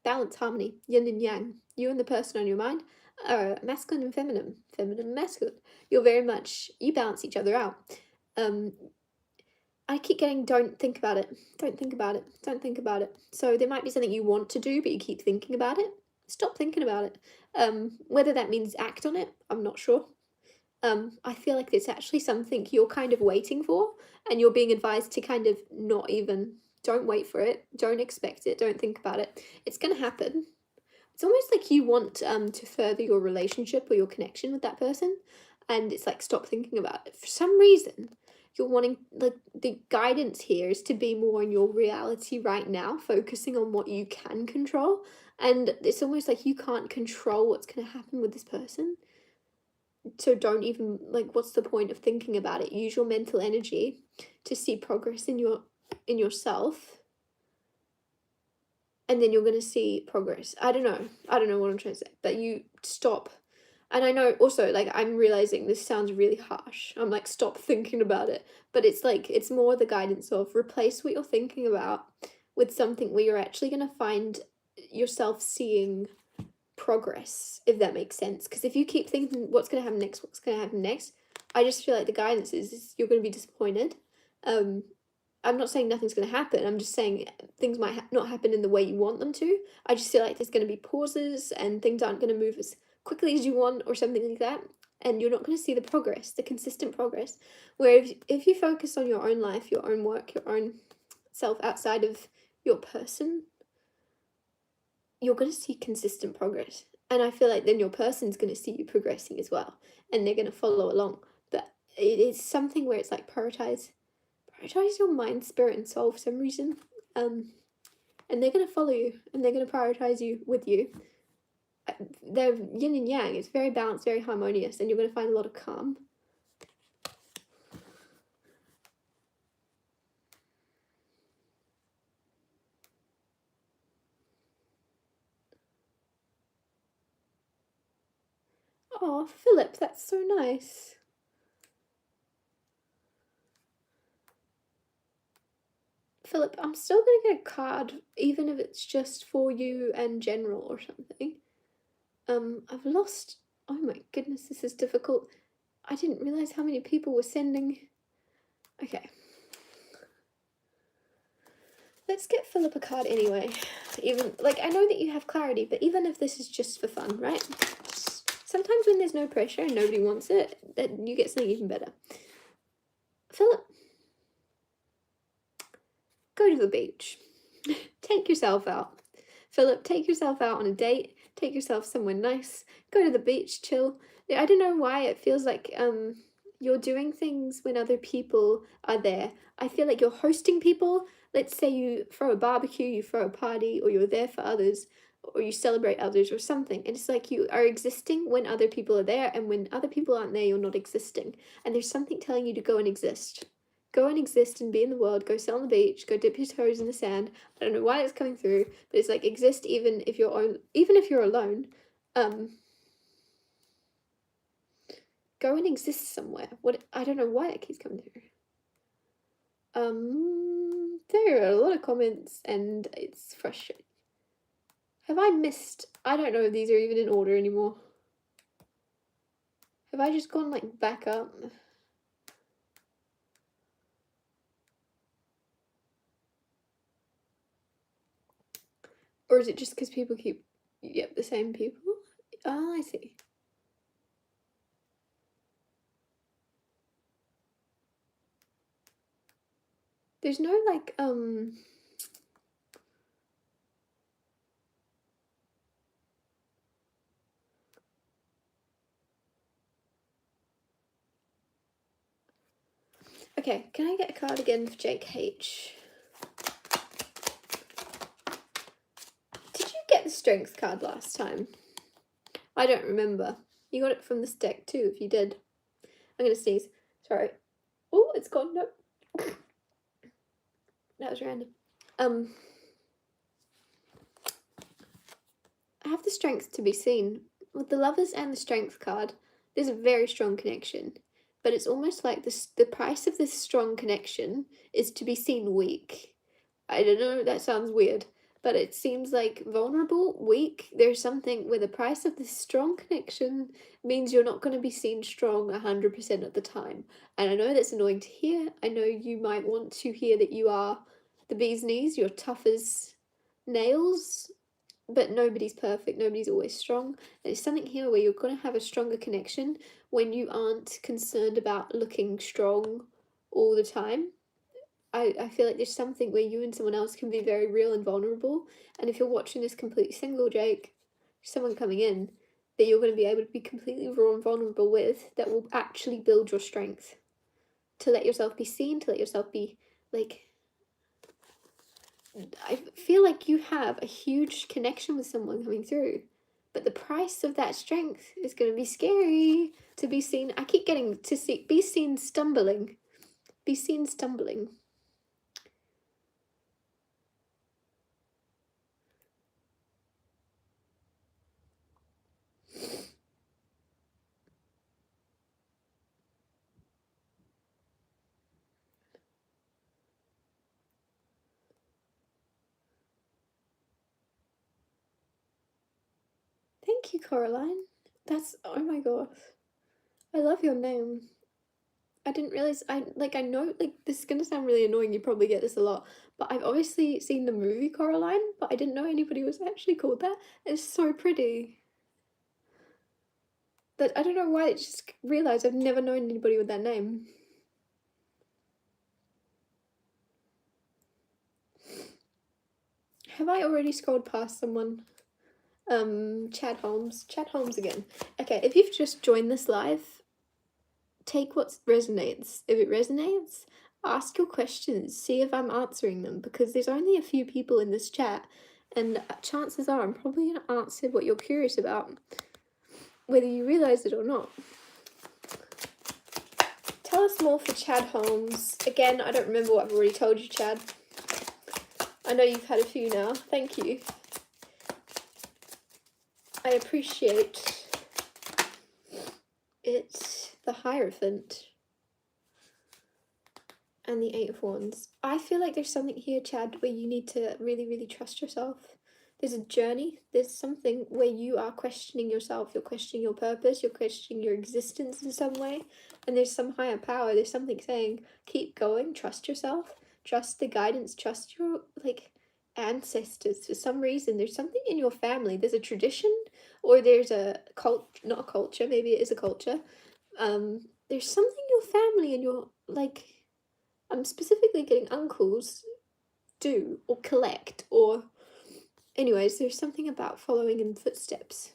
Balance, harmony, yin and yang. You and the person on your mind are masculine and feminine. Feminine and masculine. You balance each other out. I keep getting don't think about it. Don't think about it. Don't think about it. So there might be something you want to do, but you keep thinking about it. Stop thinking about it. Whether that means act on it, I'm not sure. I feel like it's actually something you're kind of waiting for, and you're being advised to kind of not even, don't wait for it, don't expect it, don't think about it. It's going to happen. It's almost like you want to further your relationship or your connection with that person, and it's like, stop thinking about it. For some reason, you're wanting, like, the guidance here is to be more in your reality right now, focusing on what you can control, and it's almost like you can't control what's going to happen with this person. So don't even, like, what's the point of thinking about it? Use your mental energy to see progress in yourself, and then you're going to see progress. I don't know what I'm trying to say, but you stop. And I know also, like, I'm realizing this sounds really harsh. I'm like, stop thinking about it. But it's like, it's more the guidance of replace what you're thinking about with something where you're actually going to find yourself seeing progress, if that makes sense. Because if you keep thinking what's going to happen next, I just feel like the guidance is you're going to be disappointed. I'm not saying nothing's going to happen. I'm just saying things might not happen in the way you want them to. I just feel like there's going to be pauses and things aren't going to move as quickly as you want or something like that. And you're not going to see the progress, the consistent progress. Where if you focus on your own life, your own work, your own self outside of your person, you're going to see consistent progress. And I feel like then your person's going to see you progressing as well. And they're going to follow along. But it is something where it's like prioritize your mind, spirit, and soul for some reason. And they're going to follow you. And they're going to prioritize you with you. They're yin and yang. It's very balanced, very harmonious. And you're going to find a lot of calm. Oh, Phillip, that's so nice. Phillip, I'm still gonna get a card, even if it's just for you and general or something. I've lost... Oh my goodness, this is difficult. I didn't realise how many people were sending... Okay. Let's get Phillip a card anyway. Even, like, I know that you have clarity, but even if this is just for fun, right? Sometimes when there's no pressure and nobody wants it, then you get something even better. Phillip, go to the beach. Take yourself out. Phillip, take yourself out on a date. Take yourself somewhere nice. Go to the beach, chill. I don't know why it feels like you're doing things when other people are there. I feel like you're hosting people. Let's say you throw a barbecue, you throw a party, or you're there for others, or you celebrate others or something. And it's like you are existing when other people are there, and when other people aren't there, you're not existing. And there's something telling you to go and exist. Go and exist and be in the world. Go sit on the beach. Go dip your toes in the sand. I don't know why it's coming through, but it's like exist even if you're alone. Go and exist somewhere. What, I don't know why it keeps coming through. There are a lot of comments and it's frustrating. Have I missed? I don't know if these are even in order anymore. Have I just gone like back up? Or is it just because people keep, yep, the same people? Ah, I see. There's no like, okay, can I get a card again for Jake H? Did you get the strength card last time? I don't remember. You got it from this deck too, if you did. I'm gonna sneeze. Sorry. Oh, it's gone. Nope. That was random. I have the strength to be seen. With the lovers and the strength card, there's a very strong connection. But it's almost like this, the price of this strong connection is to be seen weak. I don't know, that sounds weird. But it seems like vulnerable, weak. There's something where the price of this strong connection means you're not going to be seen strong 100% of the time. And I know that's annoying to hear. I know you might want to hear that you are the bee's knees, you're tough as nails, but nobody's perfect, nobody's always strong. And there's something here where you're going to have a stronger connection when you aren't concerned about looking strong all the time. I feel like there's something where you and someone else can be very real and vulnerable, and if you're watching this completely single, Jake, someone coming in that you're going to be able to be completely raw and vulnerable with, that will actually build your strength. To let yourself be seen, to let yourself be, like... I feel like you have a huge connection with someone coming through, but the price of that strength is going to be scary. To be seen... I keep getting to see... Be seen stumbling. Be seen stumbling. Thank you, Coraline. That's, oh my gosh. I love your name. I didn't realize, I know, like, this is gonna sound really annoying, you probably get this a lot, but I've obviously seen the movie Coraline, but I didn't know anybody was actually called that. It's so pretty. That, I don't know why, I just realised I've never known anybody with that name. Have I already scrolled past someone? Chad Holmes. Chad Holmes again. Okay, if you've just joined this live, take what resonates. If it resonates, ask your questions. See if I'm answering them, because there's only a few people in this chat, and chances are I'm probably going to answer what you're curious about, whether you realise it or not. Tell us more for Chad Holmes. Again, I don't remember what I've already told you, Chad. I know you've had a few now. Thank you. I appreciate It's the Hierophant and the Eight of Wands. I feel like there's something here, Chad, where you need to really, really trust yourself. There's a journey. There's something where you are questioning yourself. You're questioning your purpose. You're questioning your existence in some way. And there's some higher power. There's something saying, keep going. Trust yourself. Trust the guidance. Trust your, like, ancestors. For some reason, there's something in your family. There's a tradition, or there's a cult, not a culture. Maybe it is a culture. There's something in your family and your, like, I'm specifically getting uncles do or collect, or anyways, there's something about following in footsteps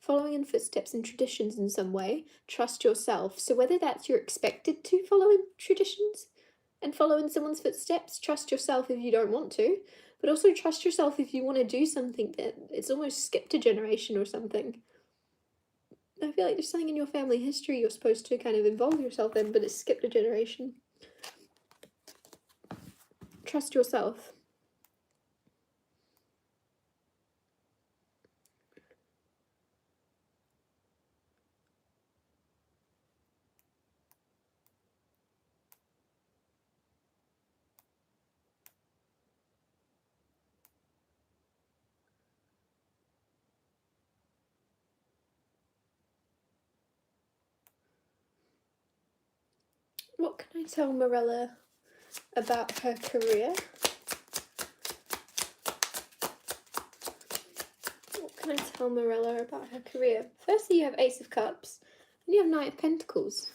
and traditions in some way. Trust yourself. So whether that's you're expected to follow in traditions and follow in someone's footsteps, trust yourself if you don't want to, but also trust yourself if you want to do something that it's almost skipped a generation or something. I feel like there's something in your family history you're supposed to kind of involve yourself in, but it's skipped a generation. Trust yourself. What can I tell Morella about her career? What can I tell Morella about her career? Firstly, you have Ace of Cups, and you have Knight of Pentacles.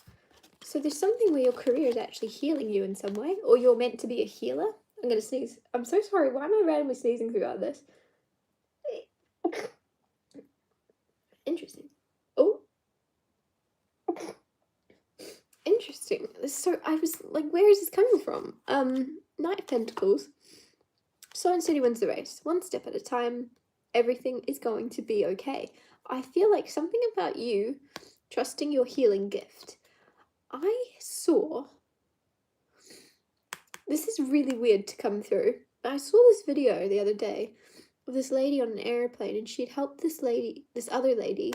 So there's something where your career is actually healing you in some way, or you're meant to be a healer. I'm going to sneeze. I'm so sorry. Why am I randomly sneezing throughout this? Interesting. Oh. Interesting. So I was like, where is this coming from? Knight of Pentacles. Sone said he wins the race. One step at a time. Everything is going to be okay. I feel like something about you trusting your healing gift. I saw... This is really weird to come through. I saw this video the other day of this lady on an airplane, and she'd helped this other lady,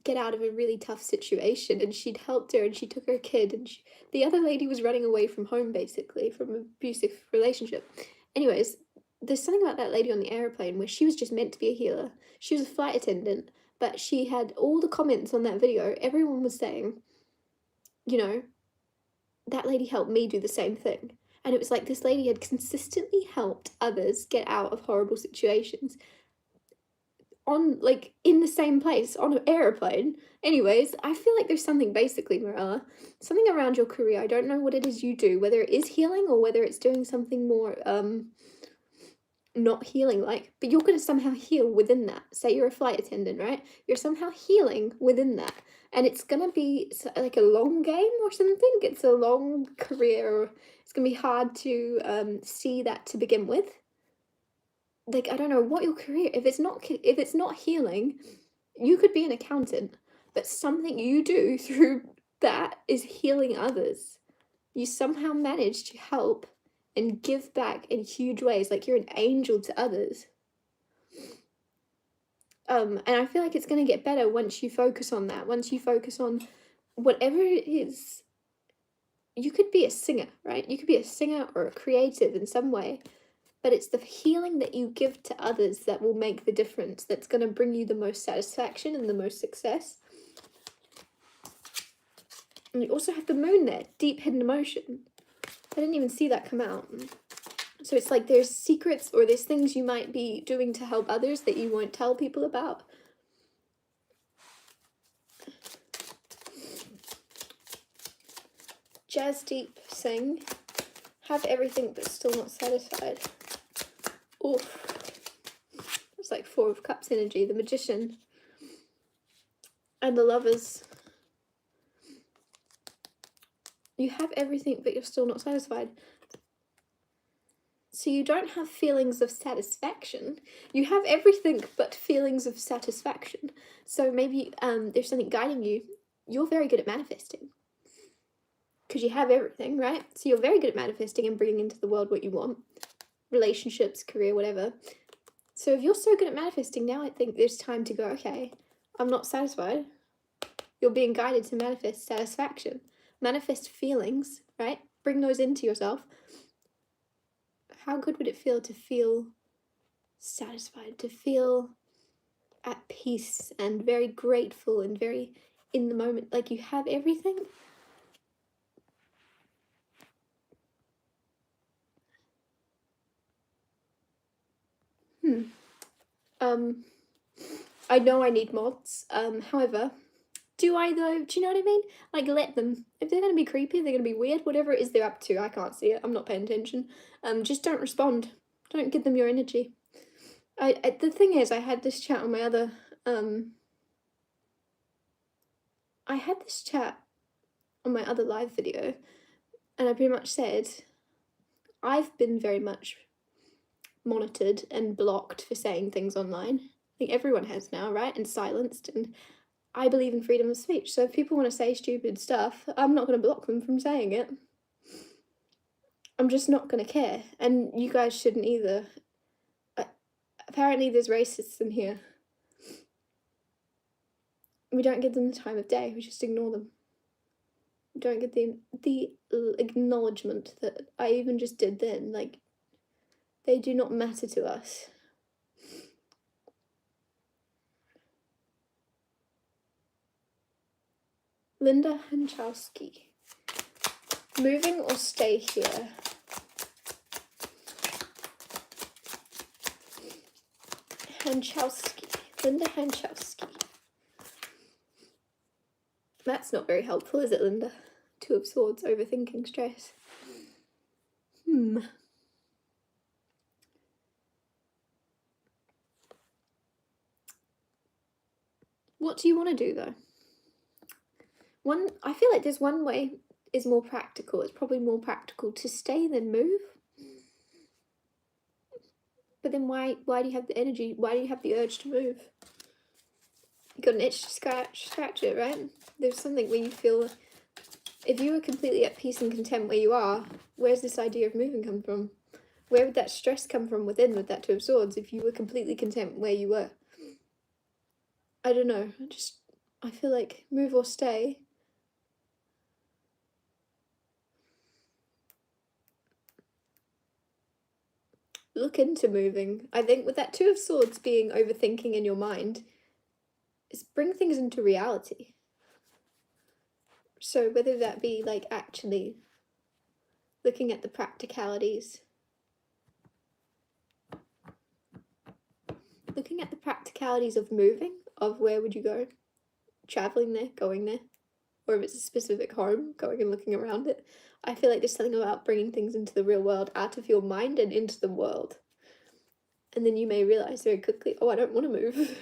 get out of a really tough situation, and she'd helped her, and she took her kid, and the other lady was running away from home, basically, from an abusive relationship. Anyways, there's something about that lady on the airplane where she was just meant to be a healer. She was a flight attendant, but she had all the comments on that video. Everyone was saying, you know, that lady helped me do the same thing. And it was like this lady had consistently helped others get out of horrible situations on, like, in the same place, on an airplane. Anyways, I feel like there's something, basically, Morella, something around your career. I don't know what it is you do, whether it is healing or whether it's doing something more, not healing like, but you're going to somehow heal within that. Say you're a flight attendant, right? You're somehow healing within that. And it's going to be like a long game or something. It's a long career. It's going to be hard to see that to begin with. Like, I don't know what your career, if it's not healing, you could be an accountant, but something you do through that is healing others. You somehow manage to help and give back in huge ways, like you're an angel to others. And I feel like it's going to get better once you focus on that, once you focus on whatever it is. You could be a singer, right? You could be a singer or a creative in some way, but it's the healing that you give to others that will make the difference, that's going to bring you the most satisfaction and the most success. And you also have the moon there, deep hidden emotion. I didn't even see that come out. So it's like there's secrets or there's things you might be doing to help others that you won't tell people about. Jazz deep, sing. Have everything but still not satisfied. Oof. It's like Four of Cups energy. The Magician. And the Lovers. You have everything but you're still not satisfied. So you don't have feelings of satisfaction. You have everything but feelings of satisfaction. So maybe there's something guiding you. You're very good at manifesting. Because you have everything, right? So you're very good at manifesting and bringing into the world what you want. Relationships, career, whatever. So if you're so good at manifesting, now I think there's time to go, okay, I'm not satisfied. You're being guided to manifest satisfaction. Manifest feelings, right? Bring those into yourself. How good would it feel to feel satisfied, to feel at peace and very grateful and very in the moment, like you have everything? I know I need mods. However, do I though? Do you know what I mean? Like, let them. If they're gonna be creepy, they're gonna be weird, whatever it is they're up to, I can't see it. I'm not paying attention. Just don't respond. Don't give them your energy. The thing is, I had this chat on my other, I had this chat on my other live video, and I pretty much said, I've been very much monitored and blocked for saying things online. I think everyone has now, right? And silenced, and I believe in freedom of speech, so if people want to say stupid stuff, I'm not going to block them from saying it. I'm just not going to care, and you guys shouldn't either. Apparently there's racists in here. We don't give them the time of day, we just ignore them. We don't get the acknowledgement that I even just did then. Like, they do not matter to us. Linda Hanchowski. Moving or stay here? Hanchowski. Linda Hanchowski. That's not very helpful, is it, Linda? Two of Swords, overthinking, stress. What do you want to do, though? I feel like there's one way is more practical. It's probably more practical to stay than move. But then why do you have the energy? Why do you have the urge to move? You got an itch to scratch it, right? There's something where you feel, if you were completely at peace and content where you are, where's this idea of moving come from? Where would that stress come from within with that Two of Swords if you were completely content where you were? I don't know. I feel like move or stay. Look into moving. I think with that Two of Swords being overthinking in your mind, is bring things into reality. So whether that be like actually looking at the practicalities. Looking at the practicalities of moving, of where would you go? Traveling there, going there. Or if it's a specific home, going and looking around it. I feel like there's something about bringing things into the real world, out of your mind and into the world. And then you may realise very quickly, oh, I don't want to move.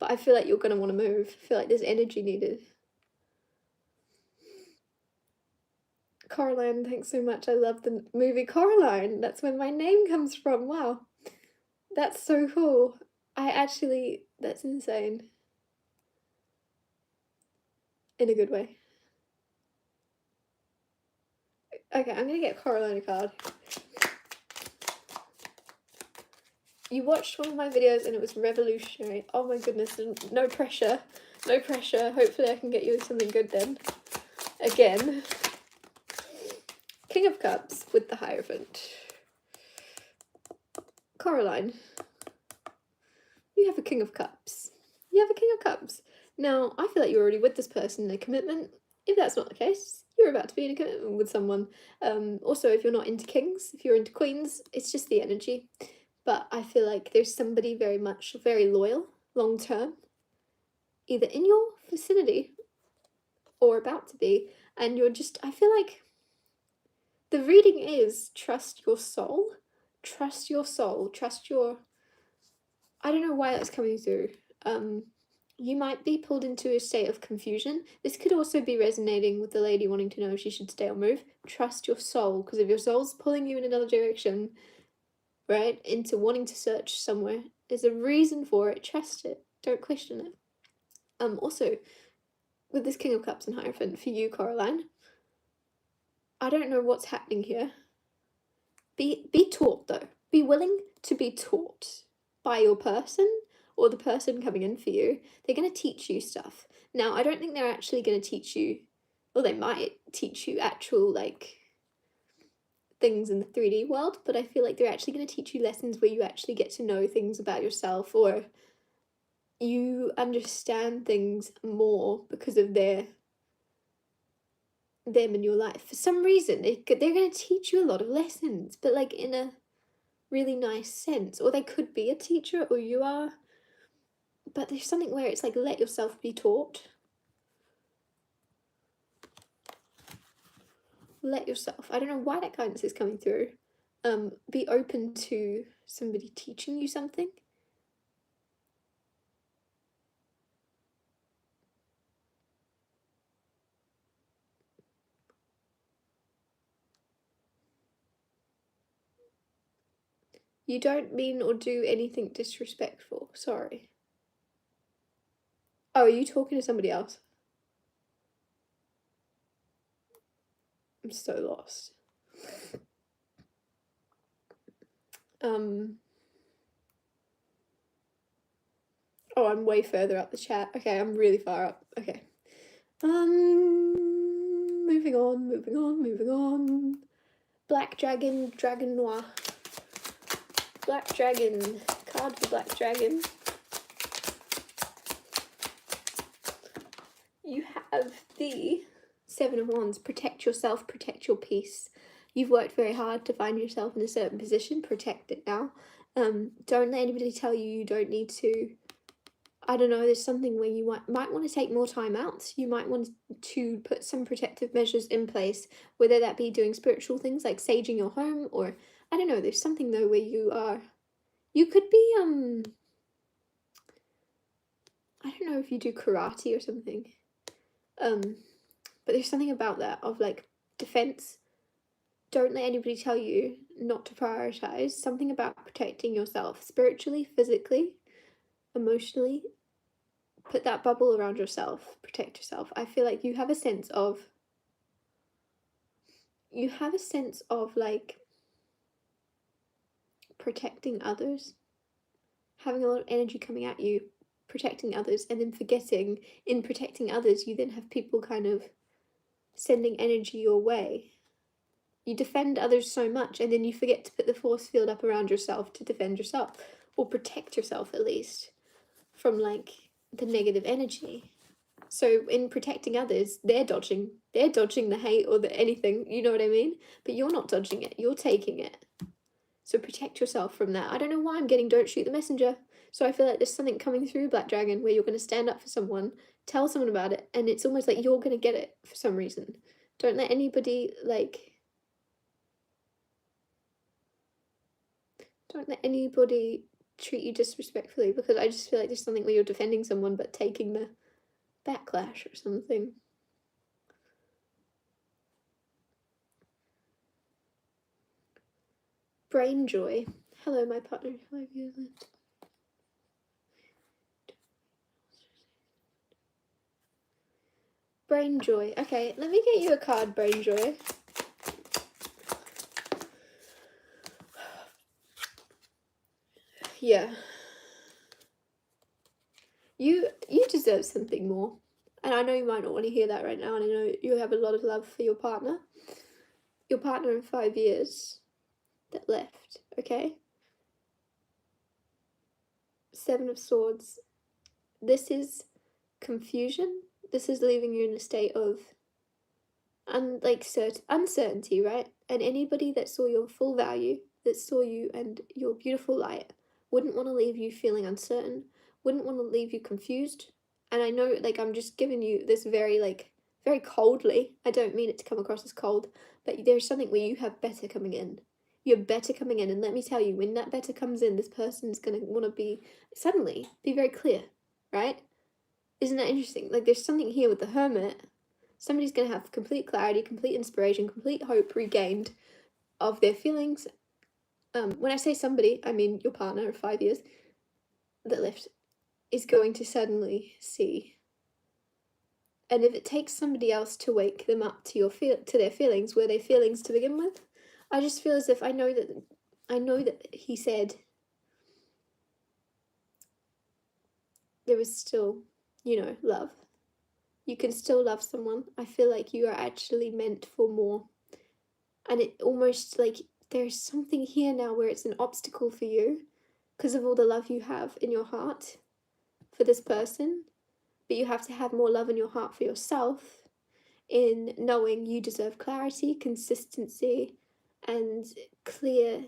But I feel like you're going to want to move. I feel like there's energy needed. Coraline, thanks so much. I love the movie Coraline. That's where my name comes from. Wow. That's so cool. That's insane. In a good way. Okay, I'm gonna get Coraline a card. You watched one of my videos and it was revolutionary. Oh my goodness, no pressure. No pressure. Hopefully I can get you something good then. Again. King of Cups with the Hierophant. Coraline. You have a King of Cups. You have a King of Cups. Now, I feel like you're already with this person in a commitment. If that's not the case, you're about to be in a commitment with someone. Also, if you're not into kings, if you're into queens, it's just the energy. But I feel like there's somebody very loyal, long term, either in your vicinity or about to be. And I feel like the reading is trust your soul. Trust your soul. I don't know why that's coming through. You might be pulled into a state of confusion. This could also be resonating with the lady wanting to know if she should stay or move. Trust your soul, because if your soul's pulling you in another direction, right, into wanting to search somewhere, there's a reason for it. Trust it. Don't question it. Also, with this King of Cups and Hierophant, for you, Coraline, I don't know what's happening here. Be taught, though. Be willing to be taught by your person or the person coming in for you. They're going to teach you stuff. Now, I don't think they're actually going to teach you, well, they might teach you actual, like, things in the 3D world, but I feel like they're actually going to teach you lessons where you actually get to know things about yourself, or you understand things more because of them in your life. For some reason, they're going to teach you a lot of lessons, but like in a really nice sense. Or they could be a teacher, or you are. But there's something where it's like, let yourself be taught. Let yourself. I don't know why that guidance is coming through. Be open to somebody teaching you something. You don't mean or do anything disrespectful. Sorry. Oh, are you talking to somebody else? I'm so lost. Oh, I'm way further up the chat. Okay, I'm really far up. Okay. Moving on. Black Dragon, Dragon Noir. Black Dragon. Card for Black Dragon. You have the Seven of Wands. Protect yourself, protect your peace. You've worked very hard to find yourself in a certain position. Protect it now. Don't let anybody tell you don't need to. I don't know, there's something where you might want to take more time out. You might want to put some protective measures in place, whether that be doing spiritual things like saging your home, or I don't know, there's something though where you could be, I don't know if you do karate or something, but there's something about that of like defense. Don't let anybody tell you not to prioritize. Something about protecting yourself spiritually, physically, emotionally. Put that bubble around yourself. Protect yourself. I feel like you have a sense of like protecting others, having a lot of energy coming at you, protecting others, and then forgetting in protecting others, you then have people kind of sending energy your way. You defend others so much, and then you forget to put the force field up around yourself to defend yourself, or protect yourself at least, from like the negative energy. So in protecting others, they're dodging the hate or the anything, you know what I mean? But you're not dodging it, you're taking it. So protect yourself from that. I don't know why I'm getting don't shoot the messenger. So I feel like there's something coming through Black Dragon where you're going to stand up for someone, tell someone about it, and it's almost like you're going to get it for some reason. Don't let anybody, don't let anybody treat you disrespectfully, because I just feel like there's something where you're defending someone but taking the backlash or something. Brain Joy. Hello, my partner. Brain Joy. Okay, let me get you a card, Brain Joy. Yeah. You deserve something more. And I know you might not want to hear that right now, and I know you have a lot of love for your partner. Your partner in 5 years that left, okay? Seven of Swords. This is confusion. This is leaving you in a state of uncertainty, right? And anybody that saw your full value, that saw you and your beautiful light, wouldn't want to leave you feeling uncertain, wouldn't want to leave you confused. And I know, I'm just giving you this very coldly. I don't mean it to come across as cold, but there's something where you have better coming in. You have better coming in, and let me tell you, when that better comes in, this person's going to want to suddenly be very clear, right? Isn't that interesting? There's something here with the Hermit. Somebody's going to have complete clarity, complete inspiration, complete hope regained of their feelings. When I say somebody, I mean your partner of 5 years that left is going to suddenly see. And if it takes somebody else to wake them up to their feelings, were they feelings to begin with? I just feel as if I know that he said there was still, love. You can still love someone. I feel like you are actually meant for more. And it almost like there's something here now where it's an obstacle for you because of all the love you have in your heart for this person. But you have to have more love in your heart for yourself in knowing you deserve clarity, consistency, and clear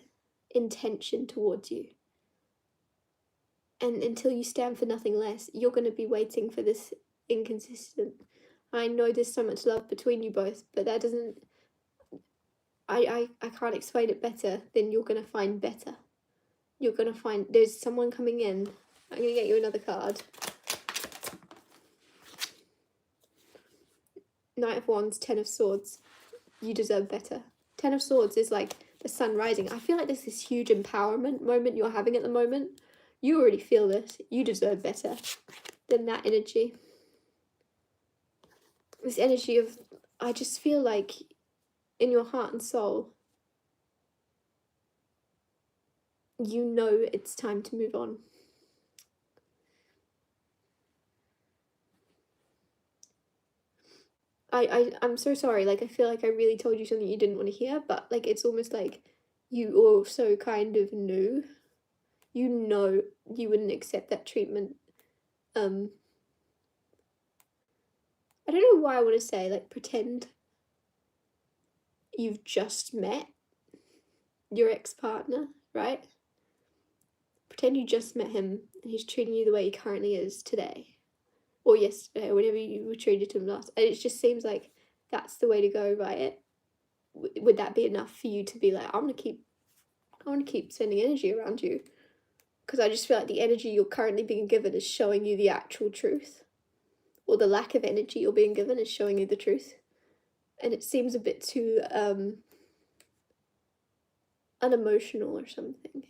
intention towards you. And until you stand for nothing less, you're going to be waiting for this inconsistent. I know there's so much love between you both, but that doesn't... I can't explain it better than you're going to find better. You're going to find... There's someone coming in. I'm going to get you another card. Knight of Wands, Ten of Swords. You deserve better. Ten of Swords is like the sun rising. I feel like there's this huge empowerment moment you're having at the moment. You already feel this. You deserve better than that energy. This energy of... I just feel like in your heart and soul, you know it's time to move on. I'm so sorry, like, I feel like I really told you something you didn't want to hear, but, like, it's almost like you also kind of knew. You know you wouldn't accept that treatment. I don't know why I want to say, like, pretend you've just met your ex-partner, right? Pretend you just met him and he's treating you the way he currently is today. Or yesterday, or whenever you were treated to him last. And it just seems like that's the way to go about it. Would that be enough for you to be like, I want to keep sending energy around you? Because I just feel like the energy you're currently being given is showing you the actual truth. Or the lack of energy you're being given is showing you the truth. And it seems a bit too unemotional or something.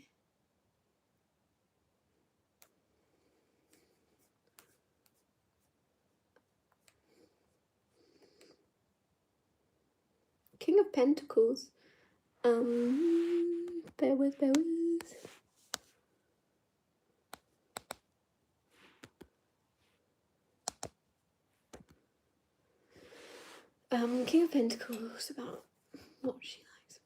King of Pentacles. Bear with. King of Pentacles, about what she likes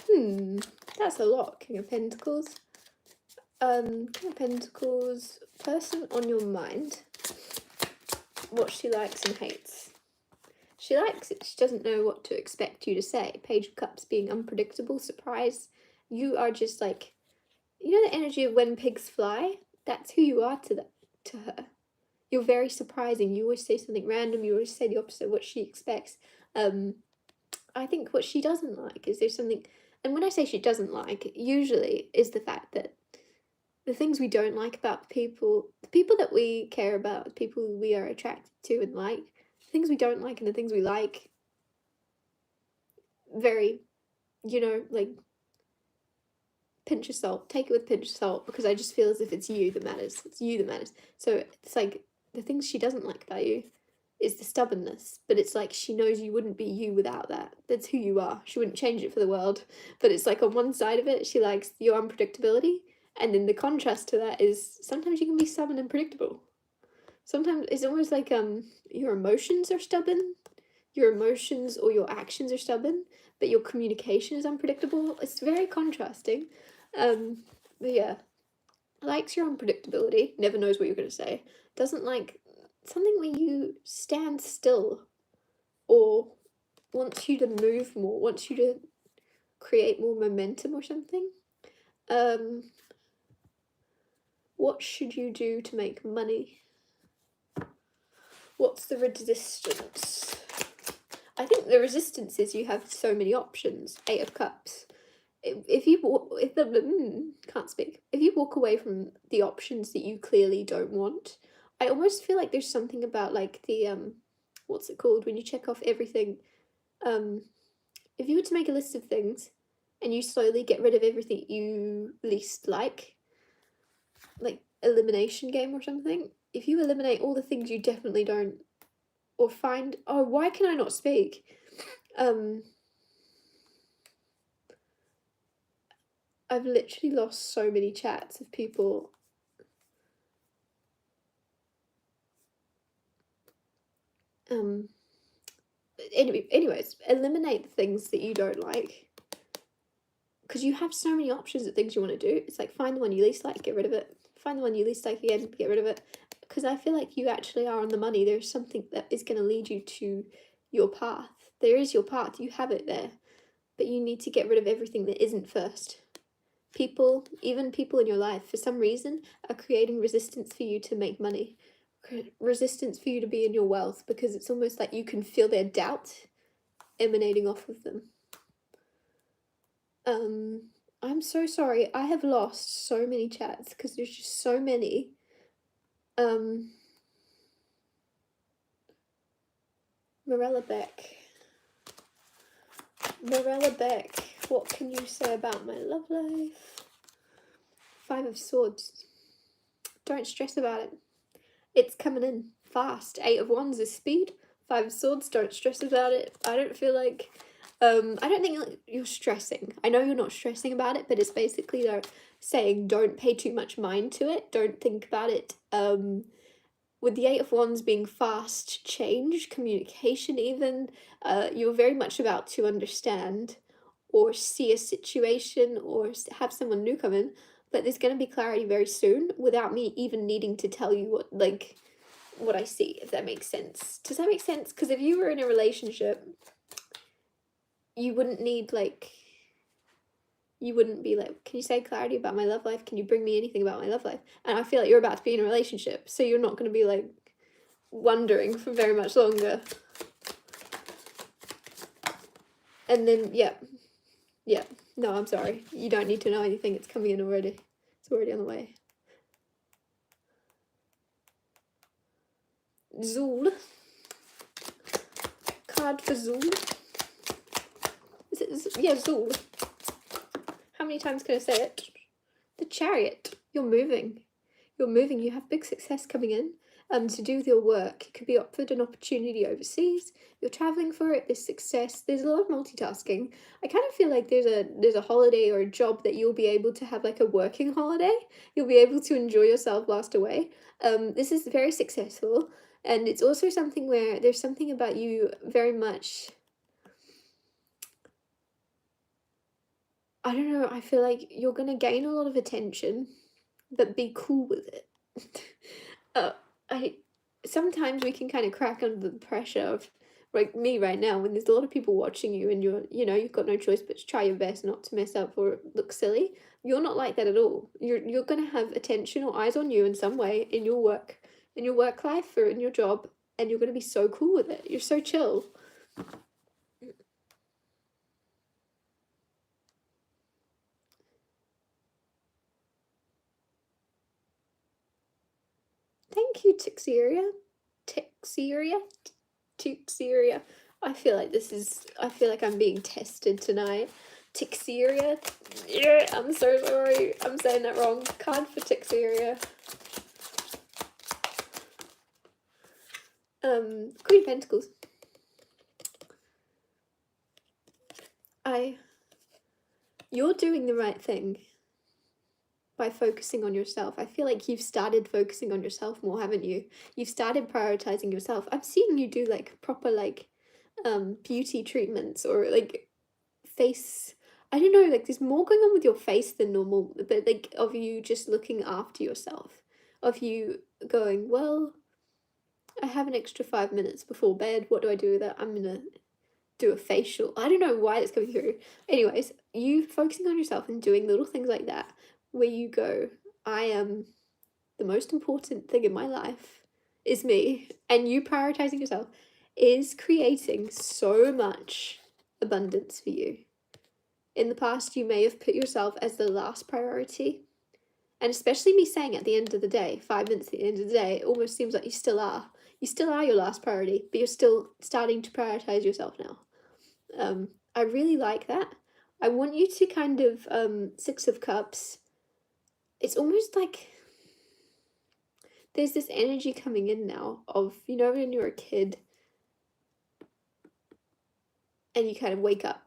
about me. That's a lot, King of Pentacles. King of Pentacles, person on your mind. What she likes and hates. She likes it, she doesn't know what to expect you to say. Page of Cups being unpredictable, surprise. You are just like, you know the energy of when pigs fly? That's who you are to her. You're very surprising. You always say something random. You always say the opposite of what she expects. I think what she doesn't like is there's something... And when I say she doesn't like, usually is the fact that the things we don't like about the people that we care about, the people we are attracted to and like, the things we don't like and the things we like, very, you know, like, pinch of salt. Take it with pinch of salt, because I just feel as if it's you that matters. It's you that matters. So it's like, the things she doesn't like about you is the stubbornness, but it's like she knows you wouldn't be you without that. That's who you are. She wouldn't change it for the world. But it's like on one side of it, she likes your unpredictability, and then the contrast to that is sometimes you can be stubborn and predictable. Sometimes it's almost like your emotions are stubborn, your emotions or your actions are stubborn, but your communication is unpredictable. It's very contrasting. But yeah, likes your unpredictability, never knows what you're going to say, doesn't like something where you stand still, or wants you to move more, wants you to create more momentum or something. What should you do to make money? What's the resistance? I think the resistance is you have so many options. 8 of Cups. If you walk away from the options that you clearly don't want, I almost feel like there's something about like the what's it called when you check off everything? If you were to make a list of things and you slowly get rid of everything you least like elimination game or something. If you eliminate all the things you definitely don't, or find... Oh, why can I not speak? I I've literally lost so many chats of people. Anyways, eliminate the things that you don't like. Because you have so many options of things you want to do. It's like, find the one you least like, get rid of it. Find the one you least like again, get rid of it. Because I feel like you actually are on the money. There's something that is going to lead you to your path. There is your path. You have it there. But you need to get rid of everything that isn't first. People, even people in your life, for some reason, are creating resistance for you to make money. Resistance for you to be in your wealth. Because it's almost like you can feel their doubt emanating off of them. I'm so sorry. I have lost so many chats because there's just so many. Morella Beck. Morella Beck, what can you say about my love life? 5 of Swords. Don't stress about it. It's coming in fast. 8 of Wands is speed. 5 of Swords, don't stress about it. I don't feel like... I don't think you're stressing. I know you're not stressing about it, but it's basically saying don't pay too much mind to it. Don't think about it. With the 8 of Wands being fast change, communication even, you're very much about to understand or see a situation or have someone new come in, but there's going to be clarity very soon without me even needing to tell you what I see, if that makes sense. Does that make sense? Because if you were in a relationship, you wouldn't need, you wouldn't be like, can you say clarity about my love life? Can you bring me anything about my love life? And I feel like you're about to be in a relationship, so you're not going to be, wondering for very much longer. And then, yeah. No, I'm sorry. You don't need to know anything. It's coming in already. It's already on the way. Zool. Card for Zool. Is it? Yeah, Zool. How many times can I say it? The Chariot. You're moving. You're moving. You have big success coming in. To do with your work. You could be offered an opportunity overseas. You're traveling for it. There's success. There's a lot of multitasking. I kind of feel like there's a holiday or a job that you'll be able to have, like a working holiday. You'll be able to enjoy yourself whilst away. This is very successful. And it's also something where there's something about you very much... I don't know, I feel like you're going to gain a lot of attention, but be cool with it. Sometimes we can kind of crack under the pressure of, like me right now, when there's a lot of people watching you and you've got no choice but to try your best not to mess up or look silly. You're not like that at all. You're going to have attention or eyes on you in some way in your work life or in your job, and you're going to be so cool with it. You're so chill. Thank you, Texteria. I feel like I'm being tested tonight. Texteria. Yeah, I'm so sorry. I'm saying that wrong. Card for Texteria. Queen of Pentacles. You're doing the right thing by focusing on yourself. I feel like you've started focusing on yourself more, haven't you? You've started prioritizing yourself. I'm seeing you do proper beauty treatments or face, I don't know, there's more going on with your face than normal, but of you just looking after yourself, of you going, well, I have an extra 5 minutes before bed, what do I do with that? I'm gonna do a facial. I don't know why it's coming through. Anyways, you focusing on yourself and doing little things like that where you go, I am the most important thing in my life is me, and you prioritizing yourself is creating so much abundance for you. In the past, you may have put yourself as the last priority, and especially me saying at the end of the day, 5 minutes at the end of the day, it almost seems like you still are your last priority, but you're still starting to prioritize yourself now. I really like that. I want you to kind of, 6 of Cups, it's almost like there's this energy coming in now of, when you're a kid and you kind of wake up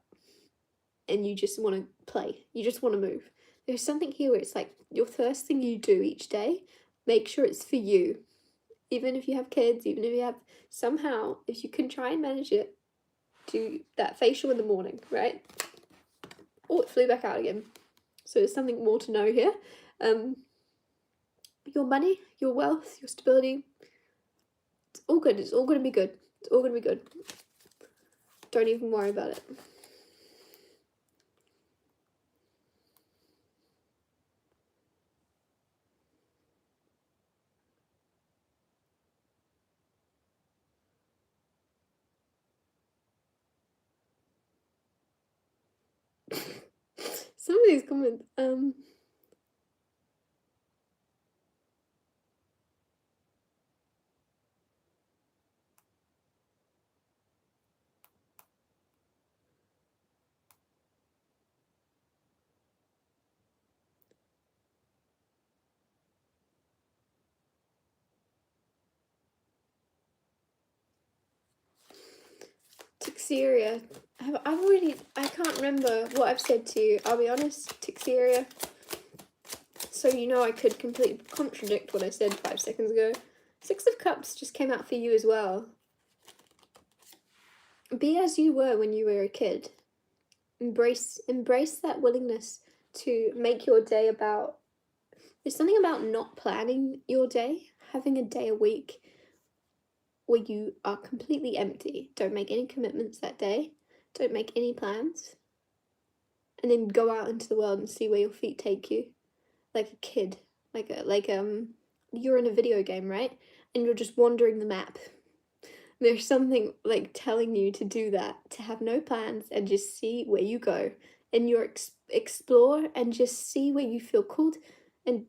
and you just want to play, you just want to move. There's something here where it's like your first thing you do each day, make sure it's for you. Even if you have kids, even if you have, somehow, if you can try and manage it, do that facial in the morning, right? Oh, it flew back out again. So there's something more to know here. Your money, your wealth, your stability, it's all good. It's all going to be good. It's all going to be good. Don't even worry about it. Some of these comments, Texteria. I can't remember what I've said to you. I'll be honest, Texteria. So you know I could completely contradict what I said 5 seconds ago. 6 of Cups just came out for you as well. Be as you were when you were a kid. Embrace that willingness to make your day about... There's something about not planning your day, having a day a week where you are completely empty. Don't make any commitments that day. Don't make any plans. And then go out into the world and see where your feet take you. Like a kid. You're in a video game, right? And you're just wandering the map. There's something like telling you to do that, to have no plans and just see where you go. And you're explore and just see where you feel called and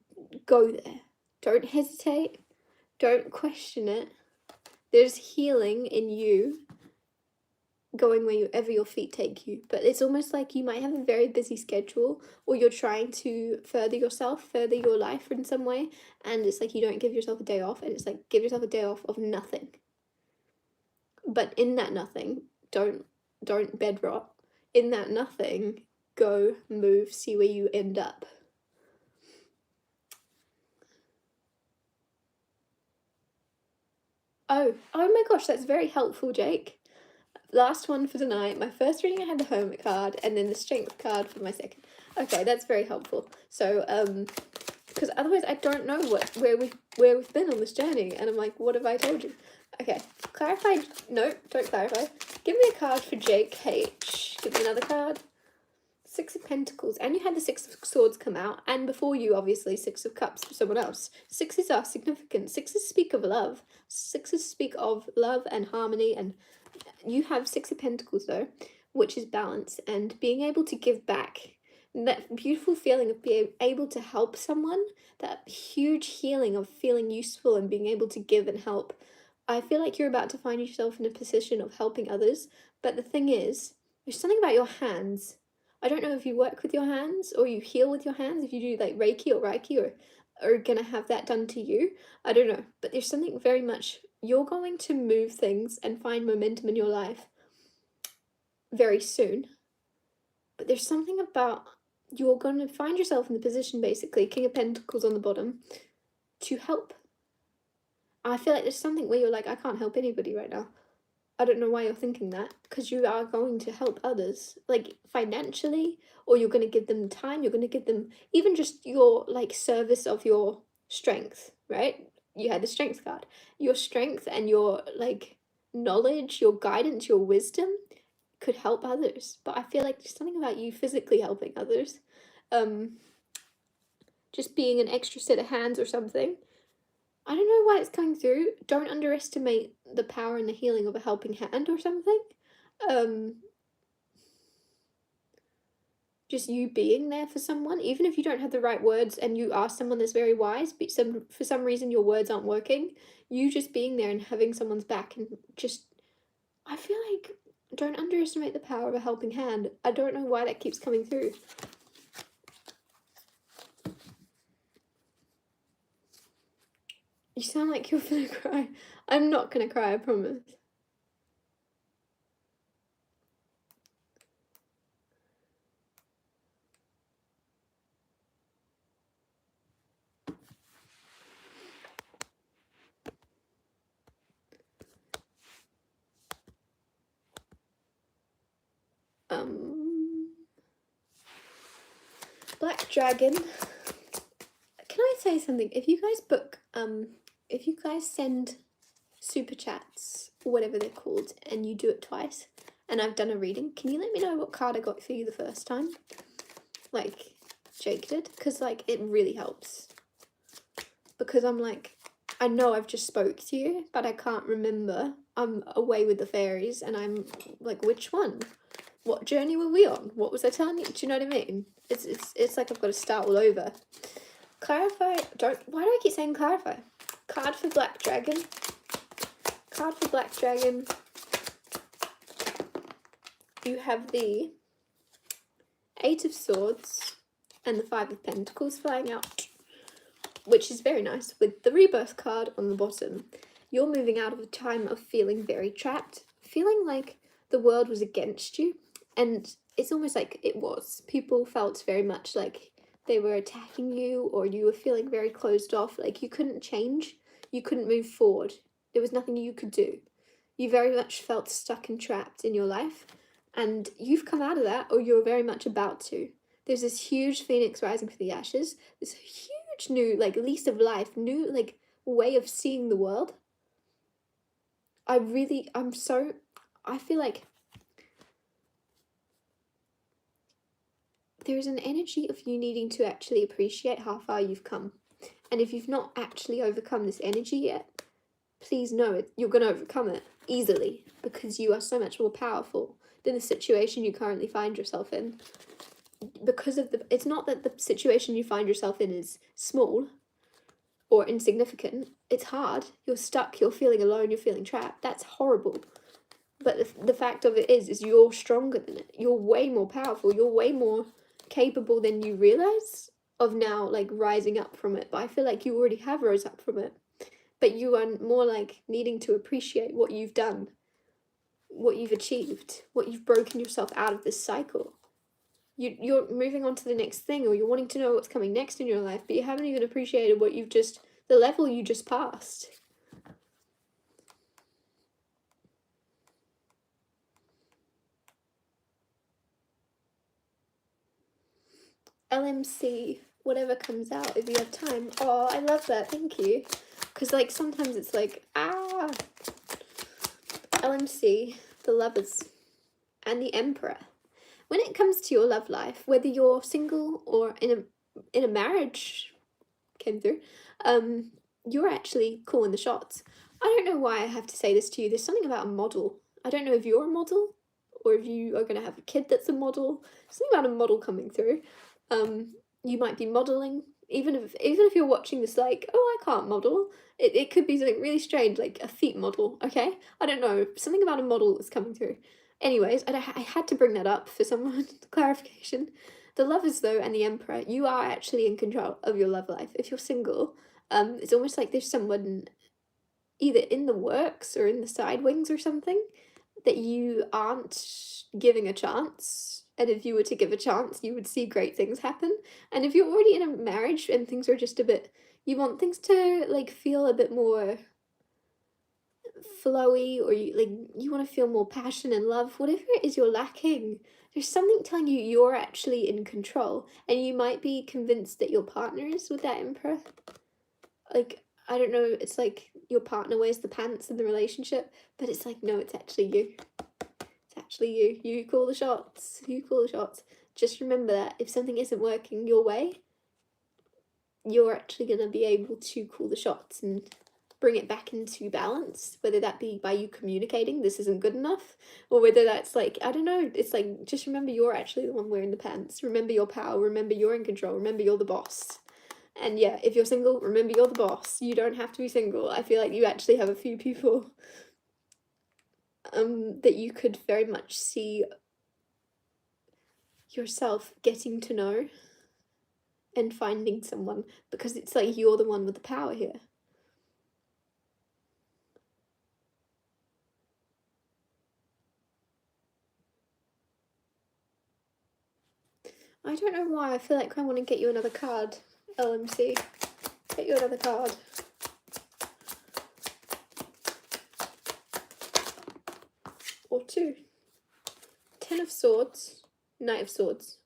go there. Don't hesitate. Don't question it. There's healing in you going wherever your feet take you. But it's almost like you might have a very busy schedule, or you're trying to further yourself, further your life in some way, and it's like you don't give yourself a day off, and it's like give yourself a day off of nothing. But in that nothing, don't bed rot. In that nothing, go, move, see where you end up. Oh my gosh, that's very helpful, Jake. Last one for tonight. My first reading I had the Hermit card, and then the Strength card for my second. Okay, that's very helpful. So, because otherwise I don't know where we've been on this journey, and I'm like, what have I told you? Okay, clarify. No, don't clarify. Give me a card for Jake H. Give me another card. 6 of Pentacles, and you had the 6 of Swords come out, and before you, obviously, 6 of Cups for someone else. 6s are significant. 6s speak of love. 6s speak of love and harmony, and you have 6 of Pentacles, though, which is balance, and being able to give back. That beautiful feeling of being able to help someone, that huge healing of feeling useful and being able to give and help. I feel like you're about to find yourself in a position of helping others, but the thing is, there's something about your hands. I don't know if you work with your hands or you heal with your hands, if you do like Reiki or Reiki or are gonna have that done to you. I don't know, but there's something very much, you're going to move things and find momentum in your life very soon. But there's something about, you're going to find yourself in the position, basically, King of Pentacles on the bottom, to help. I feel like there's something where you're like, I can't help anybody right now. I don't know why you're thinking that, because you are going to help others, like financially, or you're going to give them time, you're going to give them even just your like service of your strength, right? You had the Strength card. Your strength and your like knowledge, your guidance, your wisdom could help others. But I feel like there's something about you physically helping others. Just being an extra set of hands or something. I don't know why it's coming through. Don't underestimate the power and the healing of a helping hand or something. Just you being there for someone, even if you don't have the right words and you are someone that's very wise, but for some reason your words aren't working, you just being there and having someone's back and just, I feel like, don't underestimate the power of a helping hand. I don't know why that keeps coming through. You sound like you're gonna cry. I'm not gonna cry, I promise. Black Dragon. Can I say something? If you guys if you guys send super chats, or whatever they're called, and you do it twice, and I've done a reading, can you let me know what card I got for you the first time? Like Jake did? Because, like, it really helps. Because I'm like, I know I've just spoke to you, but I can't remember. I'm away with the fairies, and I'm like, which one? What journey were we on? What was I telling you? Do you know what I mean? It's like I've got to start all over. Clarify. Why do I keep saying clarify? Card for Black Dragon. Card for Black Dragon. You have the 8 of Swords and the 5 of Pentacles flying out, which is very nice, with the Rebirth card on the bottom. You're moving out of a time of feeling very trapped, feeling like the world was against you, and it's almost like it was. People felt very much like they were attacking you, or you were feeling very closed off, like you couldn't change, you couldn't move forward. There was nothing you could do. You very much felt stuck and trapped in your life, and you've come out of that, or you're very much about to. There's this huge phoenix rising from the ashes, this huge new, like, lease of life, new, like, way of seeing the world. I feel like there's an energy of you needing to actually appreciate how far you've come. And if you've not actually overcome this energy yet, please know it. You're going to overcome it easily, because you are so much more powerful than the situation you currently find yourself in. Because of it's not that the situation you find yourself in is small or insignificant. It's hard. You're stuck. You're feeling alone. You're feeling trapped. That's horrible. But the fact of it is you're stronger than it. You're way more powerful. You're way more capable than you realize of now, like, rising up from it. But I feel like you already have rose up from it. But you are more like needing to appreciate what you've done, what you've achieved, what you've broken yourself out of this cycle. You're moving on to the next thing, or you're wanting to know what's coming next in your life, but you haven't even appreciated what you've just, the level you just passed. LMC, whatever comes out, if you have time. Oh, I love that, thank you. Because, like, sometimes it's like, LMC, the Lovers, and the Emperor. When it comes to your love life, whether you're single or in a marriage, came through, you're actually calling the shots. I don't know why I have to say this to you. There's something about a model. I don't know if you're a model, or if you are going to have a kid that's a model. Something about a model coming through. You might be modeling, even if you're watching this like, oh, I can't model. It could be something really strange, like a feet model, okay? I don't know. Something about a model is coming through. Anyways, I had to bring that up for someone, clarification. The Lovers, though, and the Emperor, you are actually in control of your love life. If you're single, it's almost like there's someone either in the works or in the side wings or something that you aren't giving a chance. And if you were to give a chance, you would see great things happen. And if you're already in a marriage and things are just a bit, you want things to, like, feel a bit more flowy, or you want to feel more passion and love, whatever it is you're lacking, there's something telling you you're actually in control, and you might be convinced that your partner is with that Emperor. Like, I don't know, it's like your partner wears the pants in the relationship, but it's like, no, it's actually you. It's actually you call the shots. Just remember that if something isn't working your way, you're actually going to be able to call the shots and bring it back into balance, whether that be by you communicating this isn't good enough, or whether that's like, I don't know, it's like, just remember you're actually the one wearing the pants. Remember your power, remember you're in control, remember you're the boss. And yeah, if you're single, remember you're the boss. You don't have to be single. I feel like you actually have a few people that you could very much see yourself getting to know and finding someone, because it's like you're the one with the power here. I don't know why, I feel like I want to get you another card, LMC. Get you another card. Or two. 10 of Swords, Knight of Swords.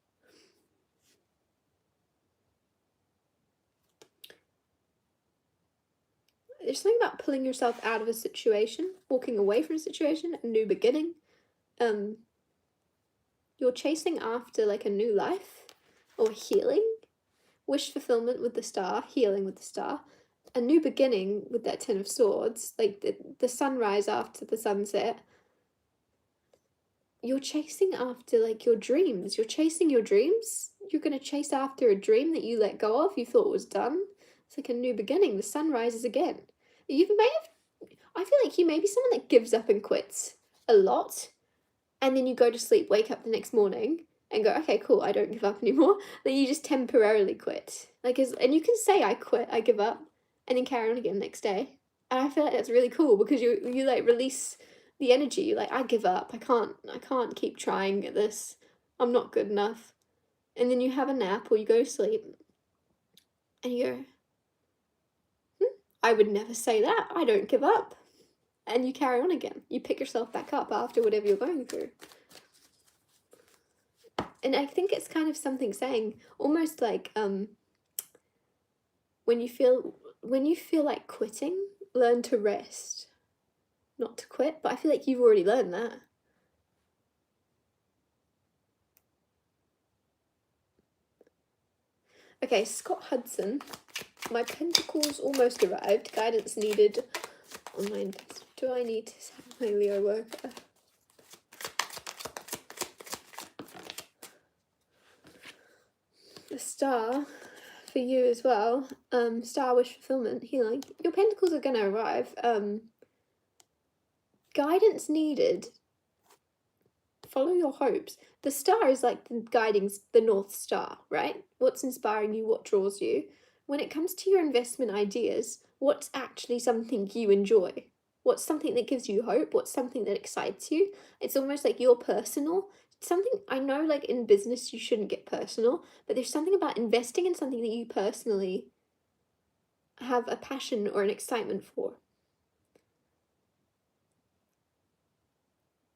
there's something about pulling yourself out of a situation, walking away from a situation, a new beginning. You're chasing after like a new life or healing. Wish fulfillment with the star, healing with the star. A new beginning with that Ten of Swords, like the sunrise after the sunset. You're chasing after like your dreams. You're chasing your dreams. You're going to chase after a dream that you let go of, you thought was done. It's like a new beginning. The sun rises again. I feel like you may be someone that gives up and quits a lot. And then you go to sleep, wake up the next morning and go, okay, cool, I don't give up anymore. Then you just temporarily quit. And you can say, I quit, I give up, and then carry on again next day. And I feel like that's really cool because you like release the energy. You're like, I give up. I can't keep trying at this. I'm not good enough. And then you have a nap or you go to sleep and you go, I would never say that. I don't give up. And you carry on again. You pick yourself back up after whatever you're going through. And I think it's kind of something saying, almost like when you feel like quitting, learn to rest. Not to quit, but I feel like you've already learned that. Okay, Scott Hudson. My pentacles almost arrived. Guidance needed on my investment. Do I need to sack my Leo worker? The star for you as well. Star, wish fulfillment, healing. Your pentacles are going to arrive. Guidance needed. Follow your hopes. The star is like the North Star, right? What's inspiring you, what draws you. When it comes to your investment ideas, what's actually something you enjoy? What's something that gives you hope? What's something that excites you? It's almost like your personal. Something, I know like in business you shouldn't get personal, but there's something about investing in something that you personally have a passion or an excitement for.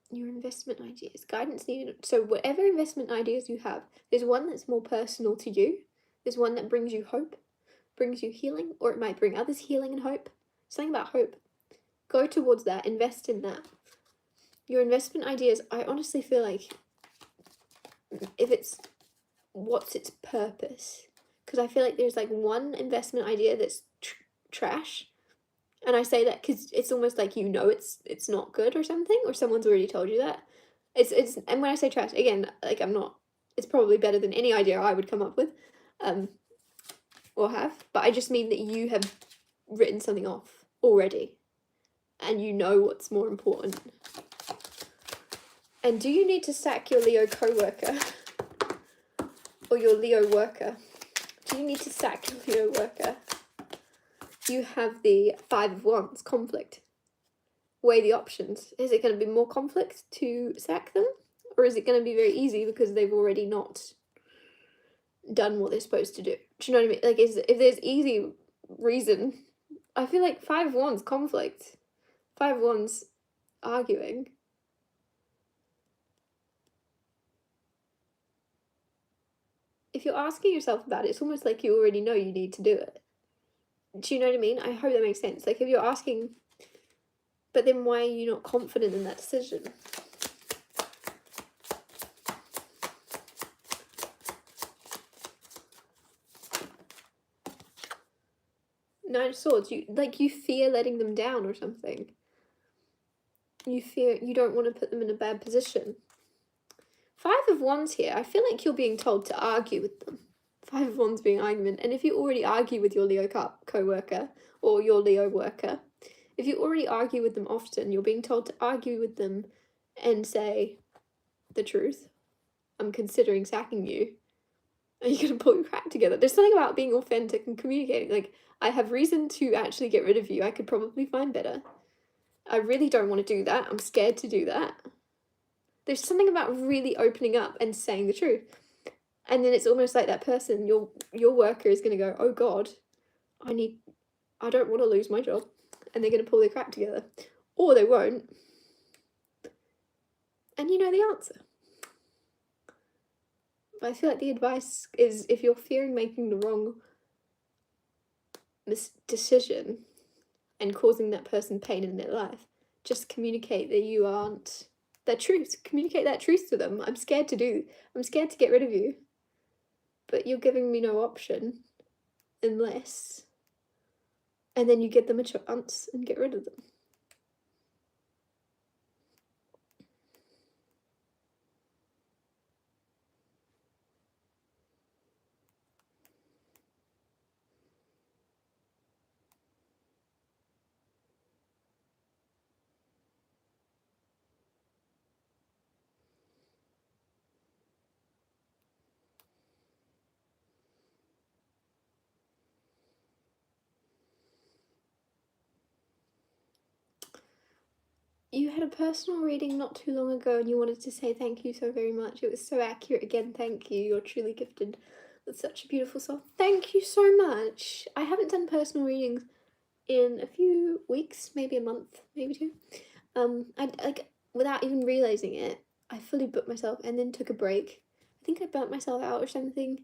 Your investment ideas, guidance needed. So whatever investment ideas you have, there's one that's more personal to you. There's one that brings you hope, brings you healing, or it might bring others healing and hope. Something about hope. Go towards that, invest in that. Your investment ideas, I honestly feel like if it's, what's its purpose? Because I feel like there's like one investment idea that's trash. And I say that because it's almost like it's not good or something, or someone's already told you that. It's and when I say trash, again, like it's probably better than any idea I would come up with, or have. But I just mean that you have written something off already, and you know what's more important. And do you need to sack your Leo co-worker? Or your Leo worker? Do you need to sack your Leo worker? You have the Five of Wands, conflict. Weigh the options. Is it going to be more conflict to sack them? Or is it going to be very easy because they've already not done what they're supposed to do? Do you know what I mean? Like, if there's easy reason, I feel like Five of Wands, conflict. Five of Wands, arguing. If you're asking yourself about it, it's almost like you already know you need to do it. Do you know what I mean? I hope that makes sense. Like, if you're asking, but then why are you not confident in that decision? Nine of Swords, you fear letting them down or something. You fear, you don't want to put them in a bad position. Five of Wands here, I feel like you're being told to argue with them. Five of Wands being argument. And if you already argue with your Leo co-worker or your Leo worker, if you already argue with them often, you're being told to argue with them and say the truth. I'm considering sacking you. Are you going to pull your crap together? There's something about being authentic and communicating. Like, I have reason to actually get rid of you. I could probably find better. I really don't want to do that. I'm scared to do that. There's something about really opening up and saying the truth. And then it's almost like that person, your worker is going to go, oh God, I don't want to lose my job. And they're going to pull their crap together. Or they won't. And you know the answer. But I feel like the advice is, if you're fearing making the wrong decision, and causing that person pain in their life. Just communicate that you aren't their truth. Communicate that truth to them. I'm scared to get rid of you. But you're giving me no option unless... And then you give them a chance and get rid of them. You had a personal reading not too long ago and you wanted to say thank you so very much. It was so accurate. Again, thank you. You're truly gifted with such a beautiful soul. Thank you so much. I haven't done personal readings in a few weeks, maybe a month, maybe 2. I like, without even realizing it, I fully booked myself and then took a break. I think I burnt myself out or something.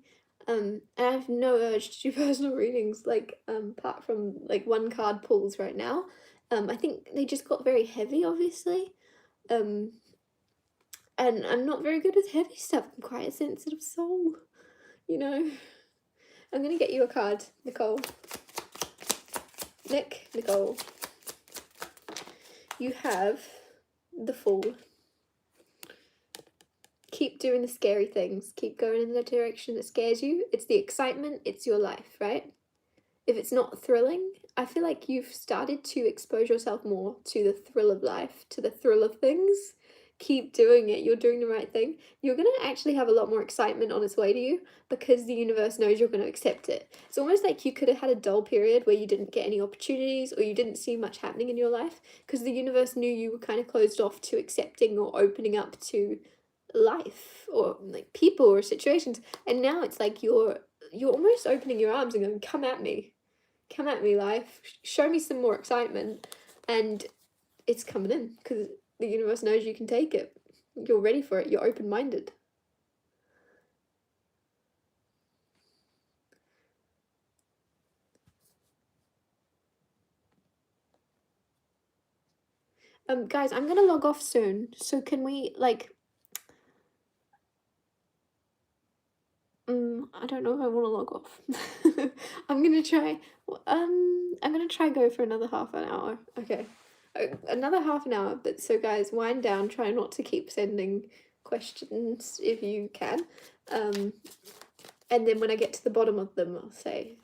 And I have no urge to do personal readings, like, apart from like 1 card pulls right now. I think they just got very heavy, obviously. And I'm not very good with heavy stuff. I'm quite a sensitive soul, you know. I'm gonna get you a card, Nicole. Nicole. You have the Fool. Keep doing the scary things. Keep going in the direction that scares you. It's the excitement. It's your life, right? If it's not thrilling, I feel like you've started to expose yourself more to the thrill of life, to the thrill of things. Keep doing it. You're doing the right thing. You're going to actually have a lot more excitement on its way to you because the universe knows you're going to accept it. It's almost like you could have had a dull period where you didn't get any opportunities or you didn't see much happening in your life because the universe knew you were kind of closed off to accepting or opening up to life or like people or situations. And now it's like you're almost opening your arms and going, come at me, life, show me some more excitement. And it's coming in because the universe knows you can take it. You're ready for it. You're open-minded. Guys, I'm gonna log off soon, so can we, like, I don't know if I want to log off. I'm gonna try go for another half an hour. Okay, another half an hour. But so guys, wind down. Try not to keep sending questions if you can. And then when I get to the bottom of them, I'll say,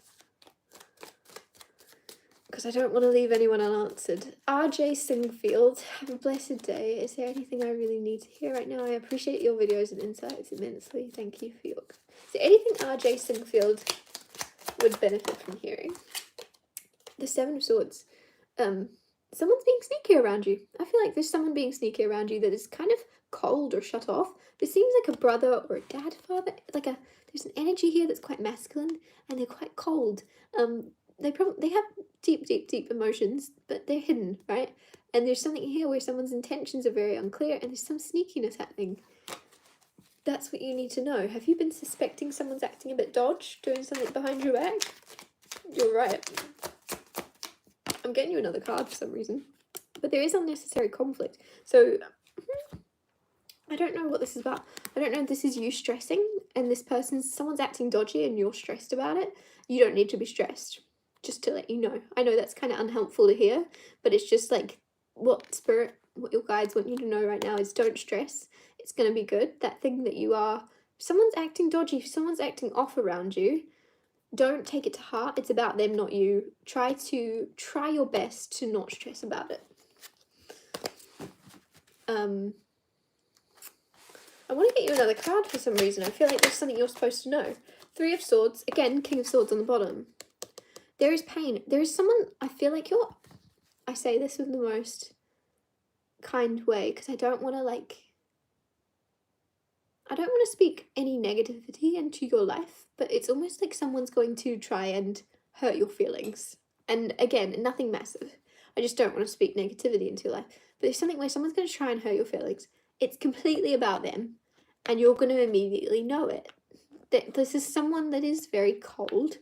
because I don't want to leave anyone unanswered. RJ Singfield, have a blessed day. Is there anything I really need to hear right now? I appreciate your videos and insights immensely. Thank you for your... Is there anything RJ Singfield would benefit from hearing? The 7 of Swords. Someone's being sneaky around you. I feel like there's someone being sneaky around you that is kind of cold or shut off. This seems like a brother or a dad, father. There's an energy here that's quite masculine and they're quite cold. They have deep emotions, but they're hidden, right? And there's something here where someone's intentions are very unclear and there's some sneakiness happening. That's what you need to know. Have you been suspecting someone's acting a bit dodge, doing something behind your back? You're right. I'm getting you another card for some reason. But there is unnecessary conflict. So, I don't know what this is about. I don't know if this is you stressing and someone's acting dodgy and you're stressed about it. You don't need to be stressed. Just to let you know. I know that's kind of unhelpful to hear, but it's just like what your guides want you to know right now is don't stress. It's going to be good. That thing that you are, if someone's acting dodgy, if someone's acting off around you, don't take it to heart. It's about them, not you. Try your best to not stress about it. I want to get you another card for some reason. I feel like there's something you're supposed to know. 3 of Swords. Again, King of Swords on the bottom. There is pain. There is someone, I feel like I say this in the most kind way because I don't want to speak any negativity into your life, but it's almost like someone's going to try and hurt your feelings. And again, nothing massive. I just don't want to speak negativity into your life. But there's something where someone's going to try and hurt your feelings. It's completely about them and you're going to immediately know it. This is someone that is very cold.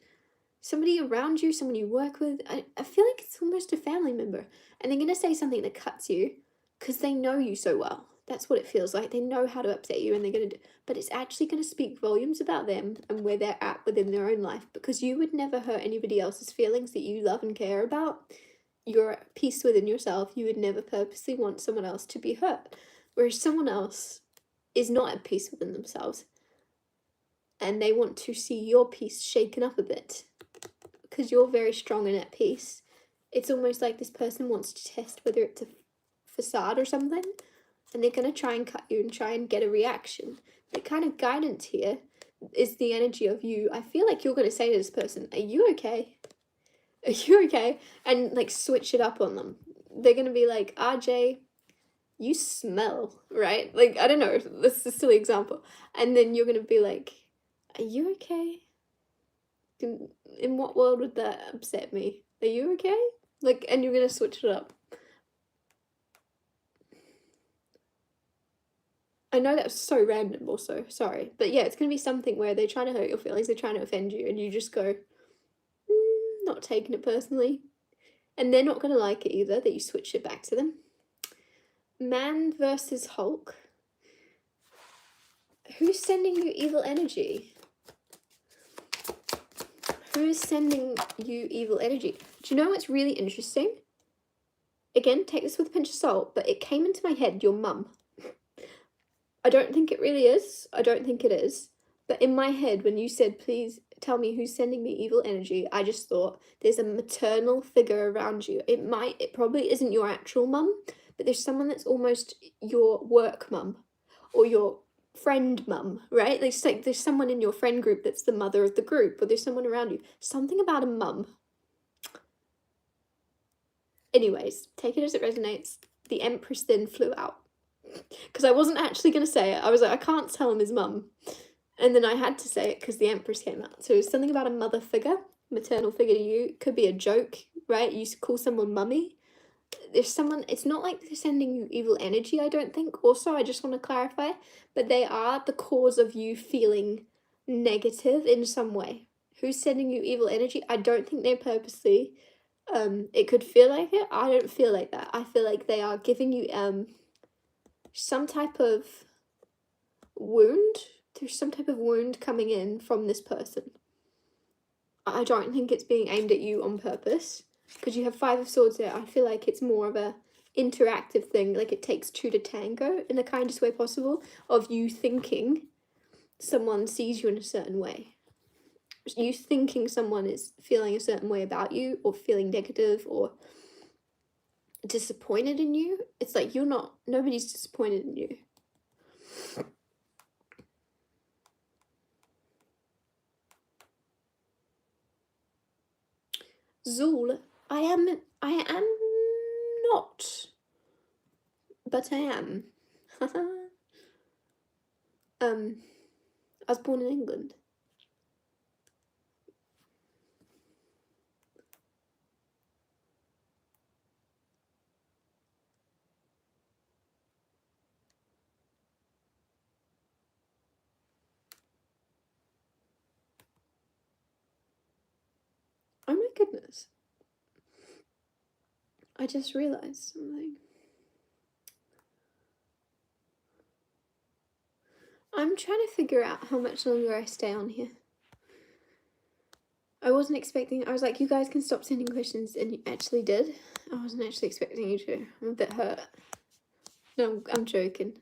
somebody around you, someone you work with. I feel like it's almost a family member. And they're going to say something that cuts you because they know you so well. That's what it feels like. They know how to upset you, and they're going to do, but it's actually going to speak volumes about them and where they're at within their own life, because you would never hurt anybody else's feelings that you love and care about. You're at peace within yourself. You would never purposely want someone else to be hurt. Whereas someone else is not at peace within themselves, and they want to see your peace shaken up a bit because you're very strong and at peace. It's almost like this person wants to test whether it's a facade or something, and they're going to try and cut you and try and get a reaction. The kind of guidance here is the energy of you. I feel like you're going to say to this person, are you okay? Are you okay? And like switch it up on them. They're going to be like, RJ, you smell, right? Like, I don't know, this is a silly example. And then you're going to be like, are you okay? In what world would that upset me? Are you okay? Like, and you're going to switch it up. I know that was so random also, sorry. But yeah, it's going to be something where they're trying to hurt your feelings, they're trying to offend you, and you just go, not taking it personally. And they're not going to like it either, that you switch it back to them. Man versus Hulk. Who's sending you evil energy? Who's sending you evil energy? Do you know what's really interesting? Again, take this with a pinch of salt, but it came into my head, your mum. I don't think it really is. I don't think it is. But in my head, when you said, please tell me who's sending me evil energy, I just thought there's a maternal figure around you. It probably isn't your actual mum, but there's someone that's almost your work mum or your friend mum, right? Like there's someone in your friend group that's the mother of the group, or there's someone around you. Something about a mum. Anyways, take it as it resonates. The Empress then flew out. Because I wasn't actually going to say it. I was like, I can't tell him his mum. And then I had to say it because the Empress came out. So it's something about a mother figure, maternal figure to you. Could be a joke, right? You call someone mummy. There's someone, it's not like they're sending you evil energy, I don't think. Also, I just want to clarify, but they are the cause of you feeling negative in some way. Who's sending you evil energy? I don't think they're purposely. It could feel like it. I don't feel like that. I feel like they are giving you some type of wound. There's some type of wound coming in from this person. I don't think it's being aimed at you on purpose, because you have 5 of Swords there. I feel like it's more of a interactive thing, like it takes 2 to tango in the kindest way possible, of you thinking someone sees you in a certain way. You thinking someone is feeling a certain way about you, or feeling negative, or disappointed in you. It's like nobody's disappointed in you. Zul, I am not, but I am. I was born in England. Oh my goodness. I just realised something. I'm trying to figure out how much longer I stay on here. I wasn't expecting, I was like, you guys can stop sending questions, and you actually did. I wasn't actually expecting you to. I'm a bit hurt. No, I'm joking.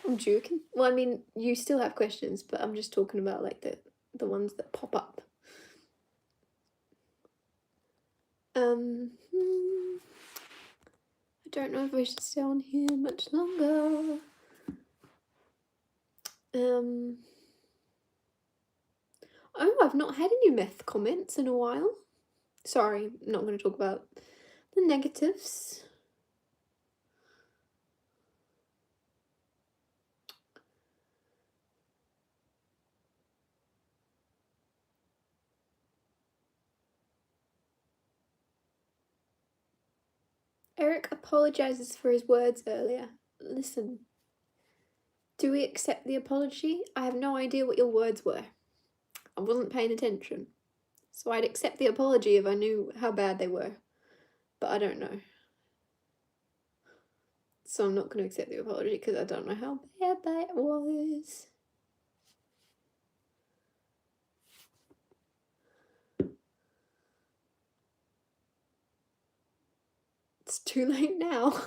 I'm joking. Well, I mean, you still have questions, but I'm just talking about like the ones that pop up. I don't know if I should stay on here much longer. Oh, I've not had any meth comments in a while. Sorry, I'm not going to talk about the negatives. Eric apologizes for his words earlier. Listen, do we accept the apology? I have no idea what your words were. I wasn't paying attention. So I'd accept the apology if I knew how bad they were. But I don't know. So I'm not going to accept the apology because I don't know how bad that was. It's too late now.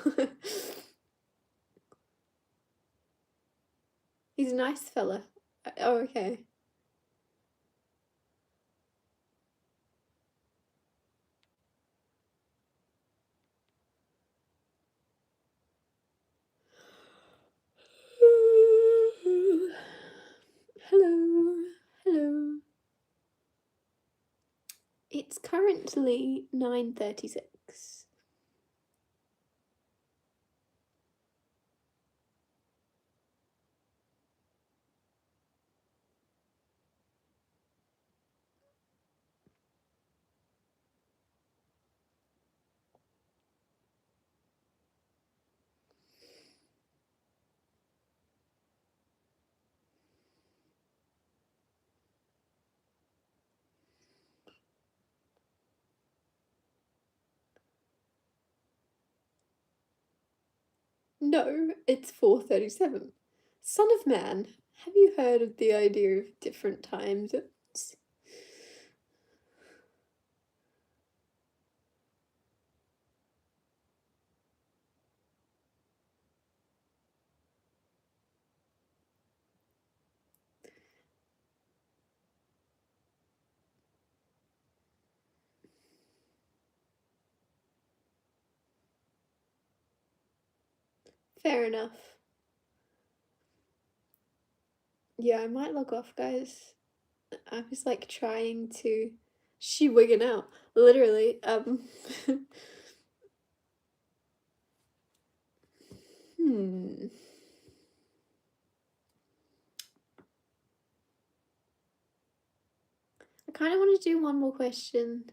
He's a nice fella. Oh, okay. Hello. Hello. It's currently 9:36. No, it's 4:37. Son of man, have you heard of the idea of different time zones? Fair enough. Yeah, I might log off, guys. I was like trying to. She wigging out, literally. I kind of want to do one more question.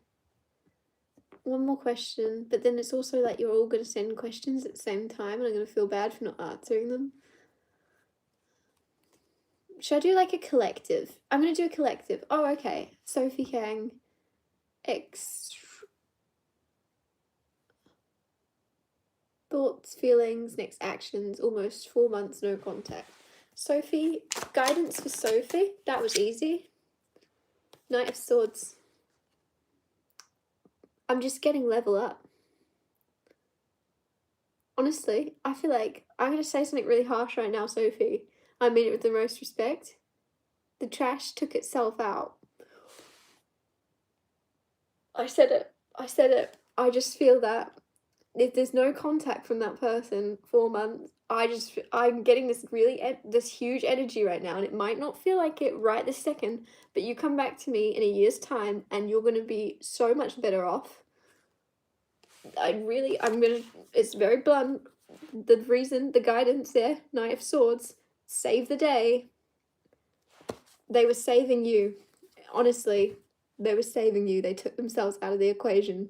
One more question, but then it's also like you're all going to send questions at the same time, and I'm going to feel bad for not answering them. Should I do like a collective? I'm going to do a collective. Oh, okay. Sophie, Kang, thoughts, feelings, next actions, almost 4 months, no contact. Sophie, guidance for Sophie. That was easy. Knight of Swords. I'm just getting level up. Honestly, I feel like I'm going to say something really harsh right now, Sophie. I mean it with the most respect. The trash took itself out. I said it. I said it. I just feel that if there's no contact from that person 4 months, I'm getting this this huge energy right now, and it might not feel like it right this second, but you come back to me in a year's time and you're going to be so much better off. It's very blunt. The guidance there, Knight of Swords, save the day. They were saving you. Honestly, they were saving you. They took themselves out of the equation.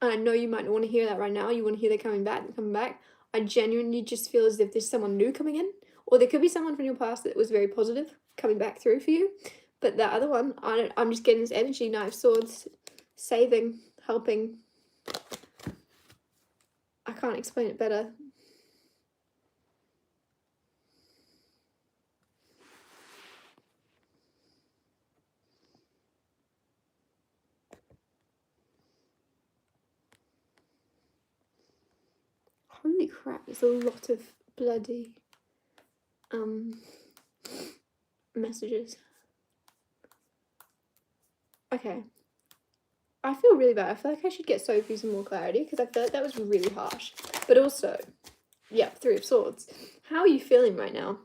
And I know you might not want to hear that right now. You want to hear they're coming back. I genuinely just feel as if there's someone new coming in. Or there could be someone from your past that was very positive coming back through for you. But that other one, I'm just getting this energy, Knight of Swords, saving, helping. I can't explain it better. Holy crap, there's a lot of bloody messages. Okay. I feel really bad. I feel like I should get Sophie some more clarity because I feel like that was really harsh. But also, yeah, 3 of Swords. How are you feeling right now?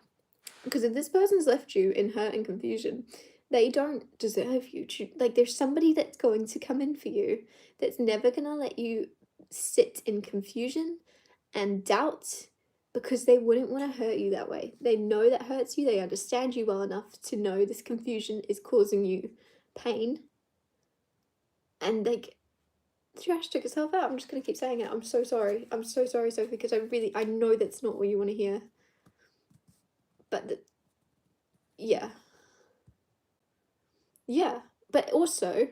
Because if this person's left you in hurt and confusion, they don't deserve you. Like, there's somebody that's going to come in for you that's never going to let you sit in confusion and doubt because they wouldn't want to hurt you that way. They know that hurts you. They understand you well enough to know this confusion is causing you pain. And, like, the trash took itself out. I'm just going to keep saying it. I'm so sorry. I'm so sorry, Sophie, because I know that's not what you want to hear. But yeah. Yeah, but also,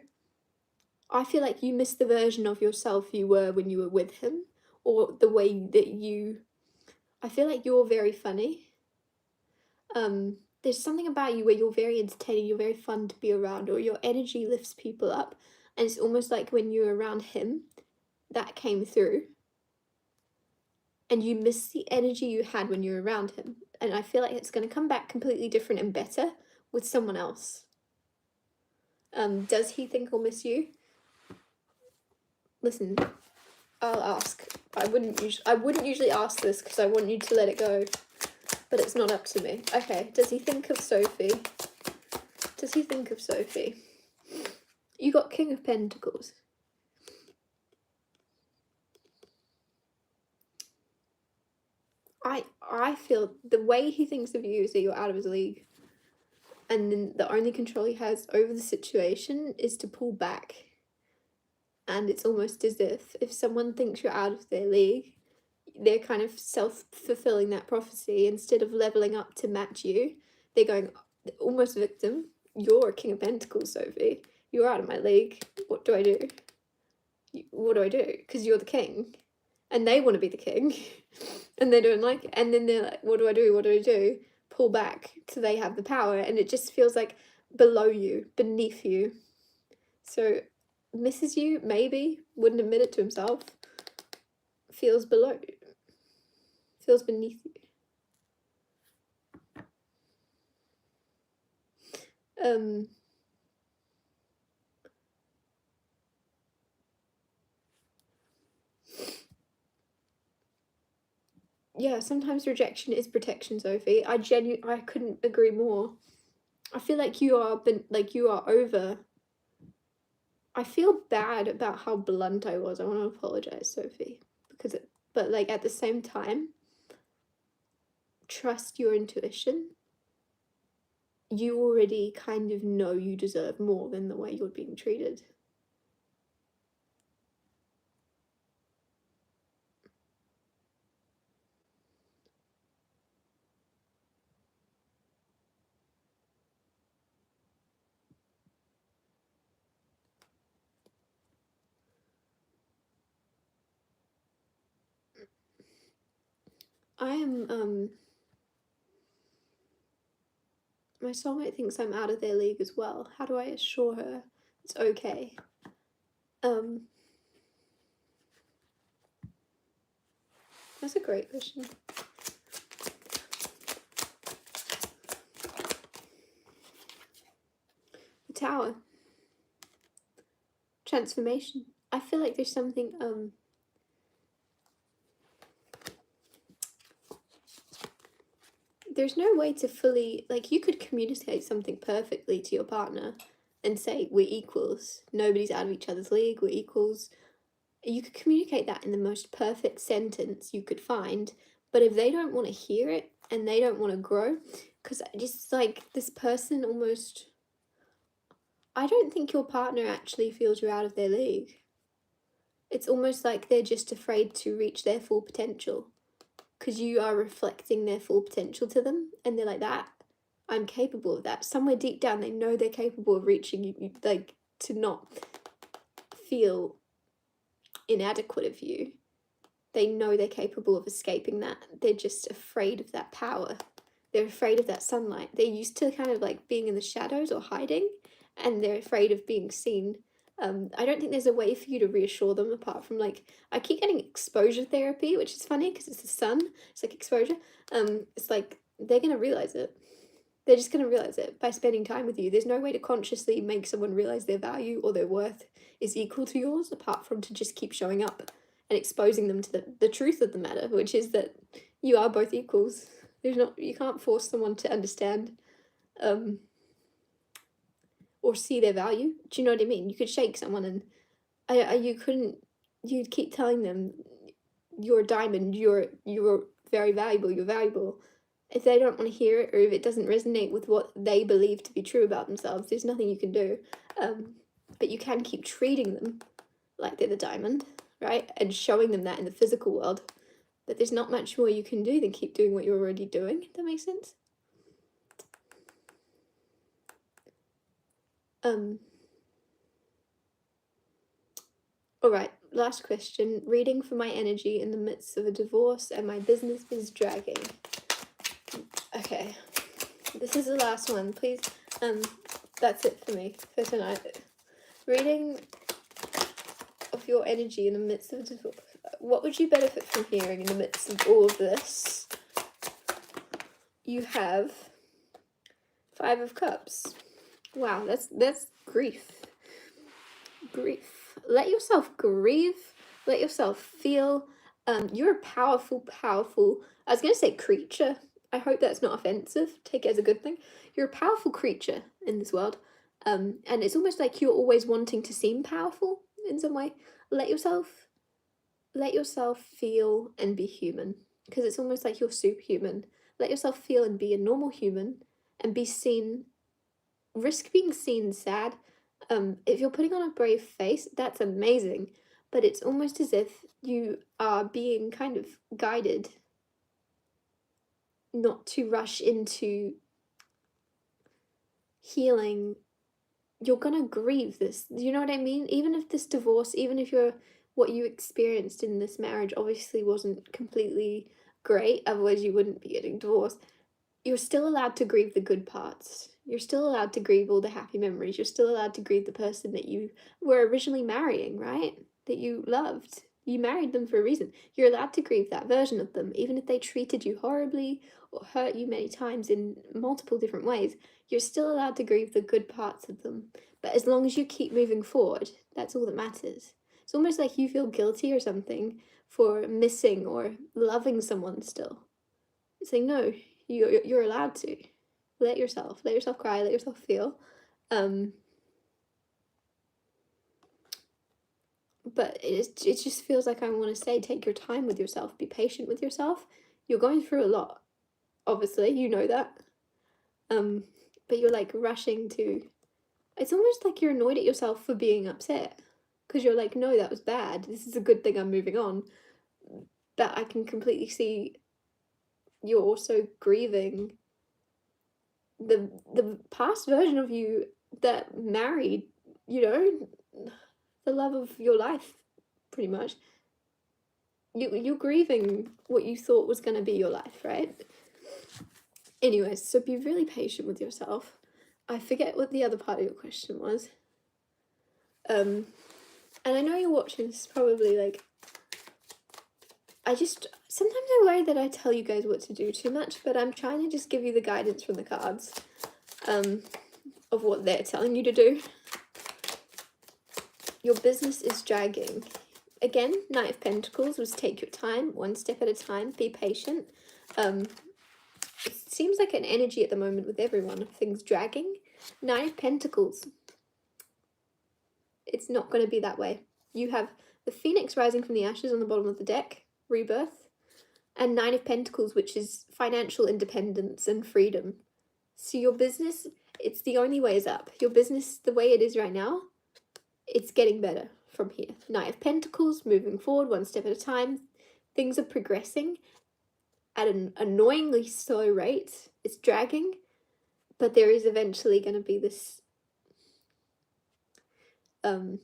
I feel like you miss the version of yourself you were when you were with him, or the way that you... I feel like you're very funny. There's something about you where you're very entertaining, you're very fun to be around, or your energy lifts people up, and it's almost like when you're around him, that came through, and you miss the energy you had when you were around him, and I feel like it's going to come back completely different and better with someone else. Does he think he'll miss you? Listen, I'll ask. I wouldn't usually ask this because I want you to let it go, but it's not up to me. Okay, does he think of Sophie? Does he think of Sophie? You got King of Pentacles. I feel the way he thinks of you is that you're out of his league. And then the only control he has over the situation is to pull back. And it's almost as if someone thinks you're out of their league, they're kind of self-fulfilling that prophecy. Instead of leveling up to match you, they're going almost victim. You're a King of Pentacles, Sophie. You're out of my league. What do I do? What do I do? Because you're the king. And they want to be the king. And they don't like it. And then they're like, what do I do? What do I do? Pull back so they have the power. And it just feels like below you, beneath you. So misses you, maybe, wouldn't admit it to himself. Feels below you. Feels beneath you. Yeah, sometimes rejection is protection, Sophie. I couldn't agree more. I feel like you are over. I feel bad about how blunt I was. I want to apologize, Sophie, but like at the same time, trust your intuition. You already kind of know you deserve more than the way you're being treated. I am, my soulmate thinks I'm out of their league as well. How do I assure her it's okay? That's a great question. The Tower. Transformation. I feel like there's something, there's no way to fully, like, you could communicate something perfectly to your partner and say, we're equals. Nobody's out of each other's league, we're equals. You could communicate that in the most perfect sentence you could find, but if they don't want to hear it and they don't want to grow, because just like this person almost, I don't think your partner actually feels you're out of their league. It's almost like they're just afraid to reach their full potential because you are reflecting their full potential to them, and they're like, that, I'm capable of that. Somewhere deep down, they know they're capable of reaching you, like, to not feel inadequate of you. They know they're capable of escaping that. They're just afraid of that power. They're afraid of that sunlight. They're used to kind of like being in the shadows or hiding, and they're afraid of being seen. I don't think there's a way for you to reassure them apart from, like, I keep getting exposure therapy, which is funny because it's the sun. It's like exposure. It's like they're going to realize it. They're just going to realize it by spending time with you. There's no way to consciously make someone realize their value or their worth is equal to yours apart from to just keep showing up and exposing them to the truth of the matter, which is that you are both equals. You can't force someone to understand or see their value. Do you know what I mean? You could shake someone and you'd keep telling them, you're a diamond, you're very valuable, you're valuable. If they don't want to hear it, or if it doesn't resonate with what they believe to be true about themselves, there's nothing you can do. But you can keep treating them like they're the diamond, right? And showing them that in the physical world. But there's not much more you can do than keep doing what you're already doing. That makes sense? All right, last question. Reading for my energy in the midst of a divorce and my business is dragging. Okay, this is the last one. Please, that's it for me for tonight. Reading of your energy in the midst of a divorce. What would you benefit from hearing in the midst of all of this? You have 5 of Cups. Wow, that's grief. Grief. Let yourself grieve. Let yourself feel. You're a powerful, I was going to say creature. I hope that's not offensive. Take it as a good thing. You're a powerful creature in this world. And it's almost like you're always wanting to seem powerful in some way. Let yourself feel and be human. Because it's almost like you're superhuman. Let yourself feel and be a normal human. And be seen. Risk being seen sad. If you're putting on a brave face, that's amazing. But it's almost as if you are being kind of guided not to rush into healing. You're gonna grieve this. Do you know what I mean? Even if this divorce, even if what you experienced in this marriage obviously wasn't completely great, otherwise you wouldn't be getting divorced, you're still allowed to grieve the good parts. You're still allowed to grieve all the happy memories. You're still allowed to grieve the person that you were originally marrying, right? That you loved. You married them for a reason. You're allowed to grieve that version of them, even if they treated you horribly or hurt you many times in multiple different ways. You're still allowed to grieve the good parts of them. But as long as you keep moving forward, that's all that matters. It's almost like you feel guilty or something for missing or loving someone still. It's like, no, you're allowed to. Let yourself cry, let yourself feel. But it just feels like I want to say, take your time with yourself, be patient with yourself. You're going through a lot, obviously, you know that. But you're like rushing to, it's almost like you're annoyed at yourself for being upset. Because you're like, no, that was bad. This is a good thing, I'm moving on. But I can completely see you're also grieving the past version of you that married, you know, the love of your life, pretty much. You're grieving what you thought was going to be your life, right? Anyways, so be really patient with yourself. I forget what the other part of your question was. And I know you're watching this probably like, sometimes I worry that I tell you guys what to do too much, but I'm trying to just give you the guidance from the cards, of what they're telling you to do. Your business is dragging. Again, Knight of Pentacles was take your time, one step at a time, be patient. It seems like an energy at the moment with everyone of things dragging. Knight of Pentacles. It's not going to be that way. You have the Phoenix rising from the ashes on the bottom of the deck, rebirth, and Nine of Pentacles, which is financial independence and freedom. So your business, it's the only way is up. Your business, the way it is right now, it's getting better from here. Knight of Pentacles, moving forward one step at a time. Things are progressing at an annoyingly slow rate. It's dragging, but there is eventually going to be this I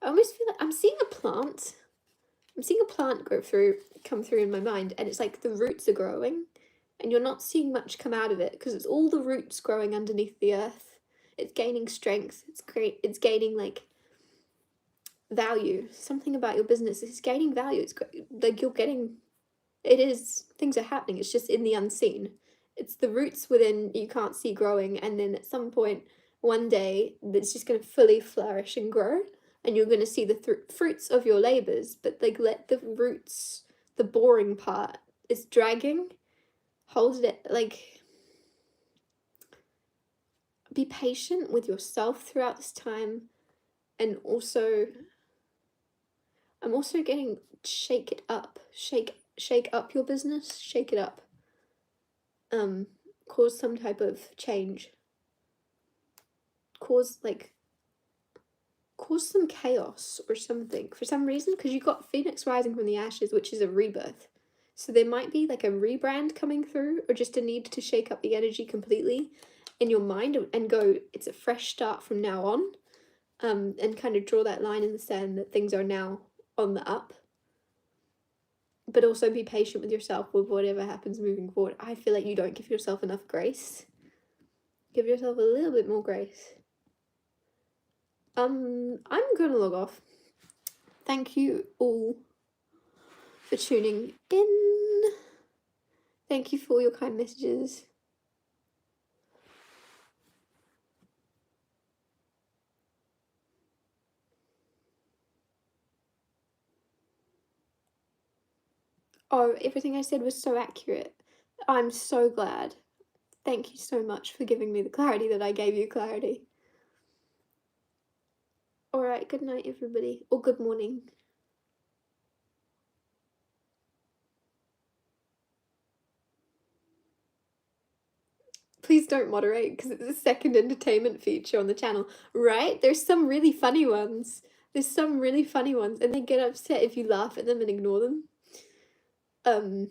almost feel like I'm seeing a plant. I'm seeing a plant come through in my mind, and it's like the roots are growing, and you're not seeing much come out of it because it's all the roots growing underneath the earth. It's gaining strength. It's great. It's gaining like value. Something about your business is gaining value. It's like you're getting. It is, things are happening. It's just in the unseen. It's the roots within you can't see growing, and then at some point, one day, it's just going to fully flourish and grow, and you're going to see the fruits of your labors. But like, let the roots, the boring part is dragging, hold it, like, be patient with yourself throughout this time. And also, I'm also getting shake it up, shake up your business, shake it up. Cause some type of change. Cause some chaos or something for some reason, because you got Phoenix rising from the ashes, which is a rebirth. So there might be like a rebrand coming through, or just a need to shake up the energy completely in your mind and go, it's a fresh start from now on, and kind of draw that line in the sand that things are now on the up. But also be patient with yourself with whatever happens moving forward. I feel like you don't give yourself enough grace. Give yourself a little bit more grace. I'm gonna log off. Thank you all for tuning in. Thank you for all your kind messages. Oh, everything I said was so accurate. I'm so glad. Thank you so much for giving me the clarity that I gave you clarity. Alright, good night everybody. Or good morning. Please don't moderate, because it's a second entertainment feature on the channel. Right? There's some really funny ones. There's some really funny ones, and they get upset if you laugh at them and ignore them. I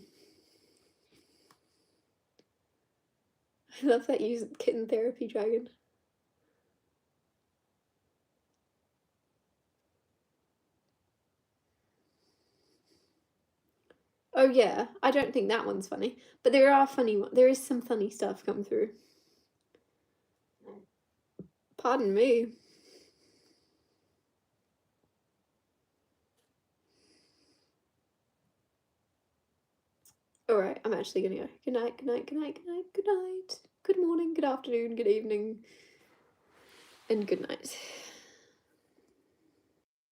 love that you kitten therapy dragon. Oh yeah, I don't think that one's funny, but there are funny ones. There is some funny stuff come through. Pardon me. Alright, I'm actually gonna go. Good night, good night, good night, good night, good night. Good morning, good afternoon, good evening, and good night.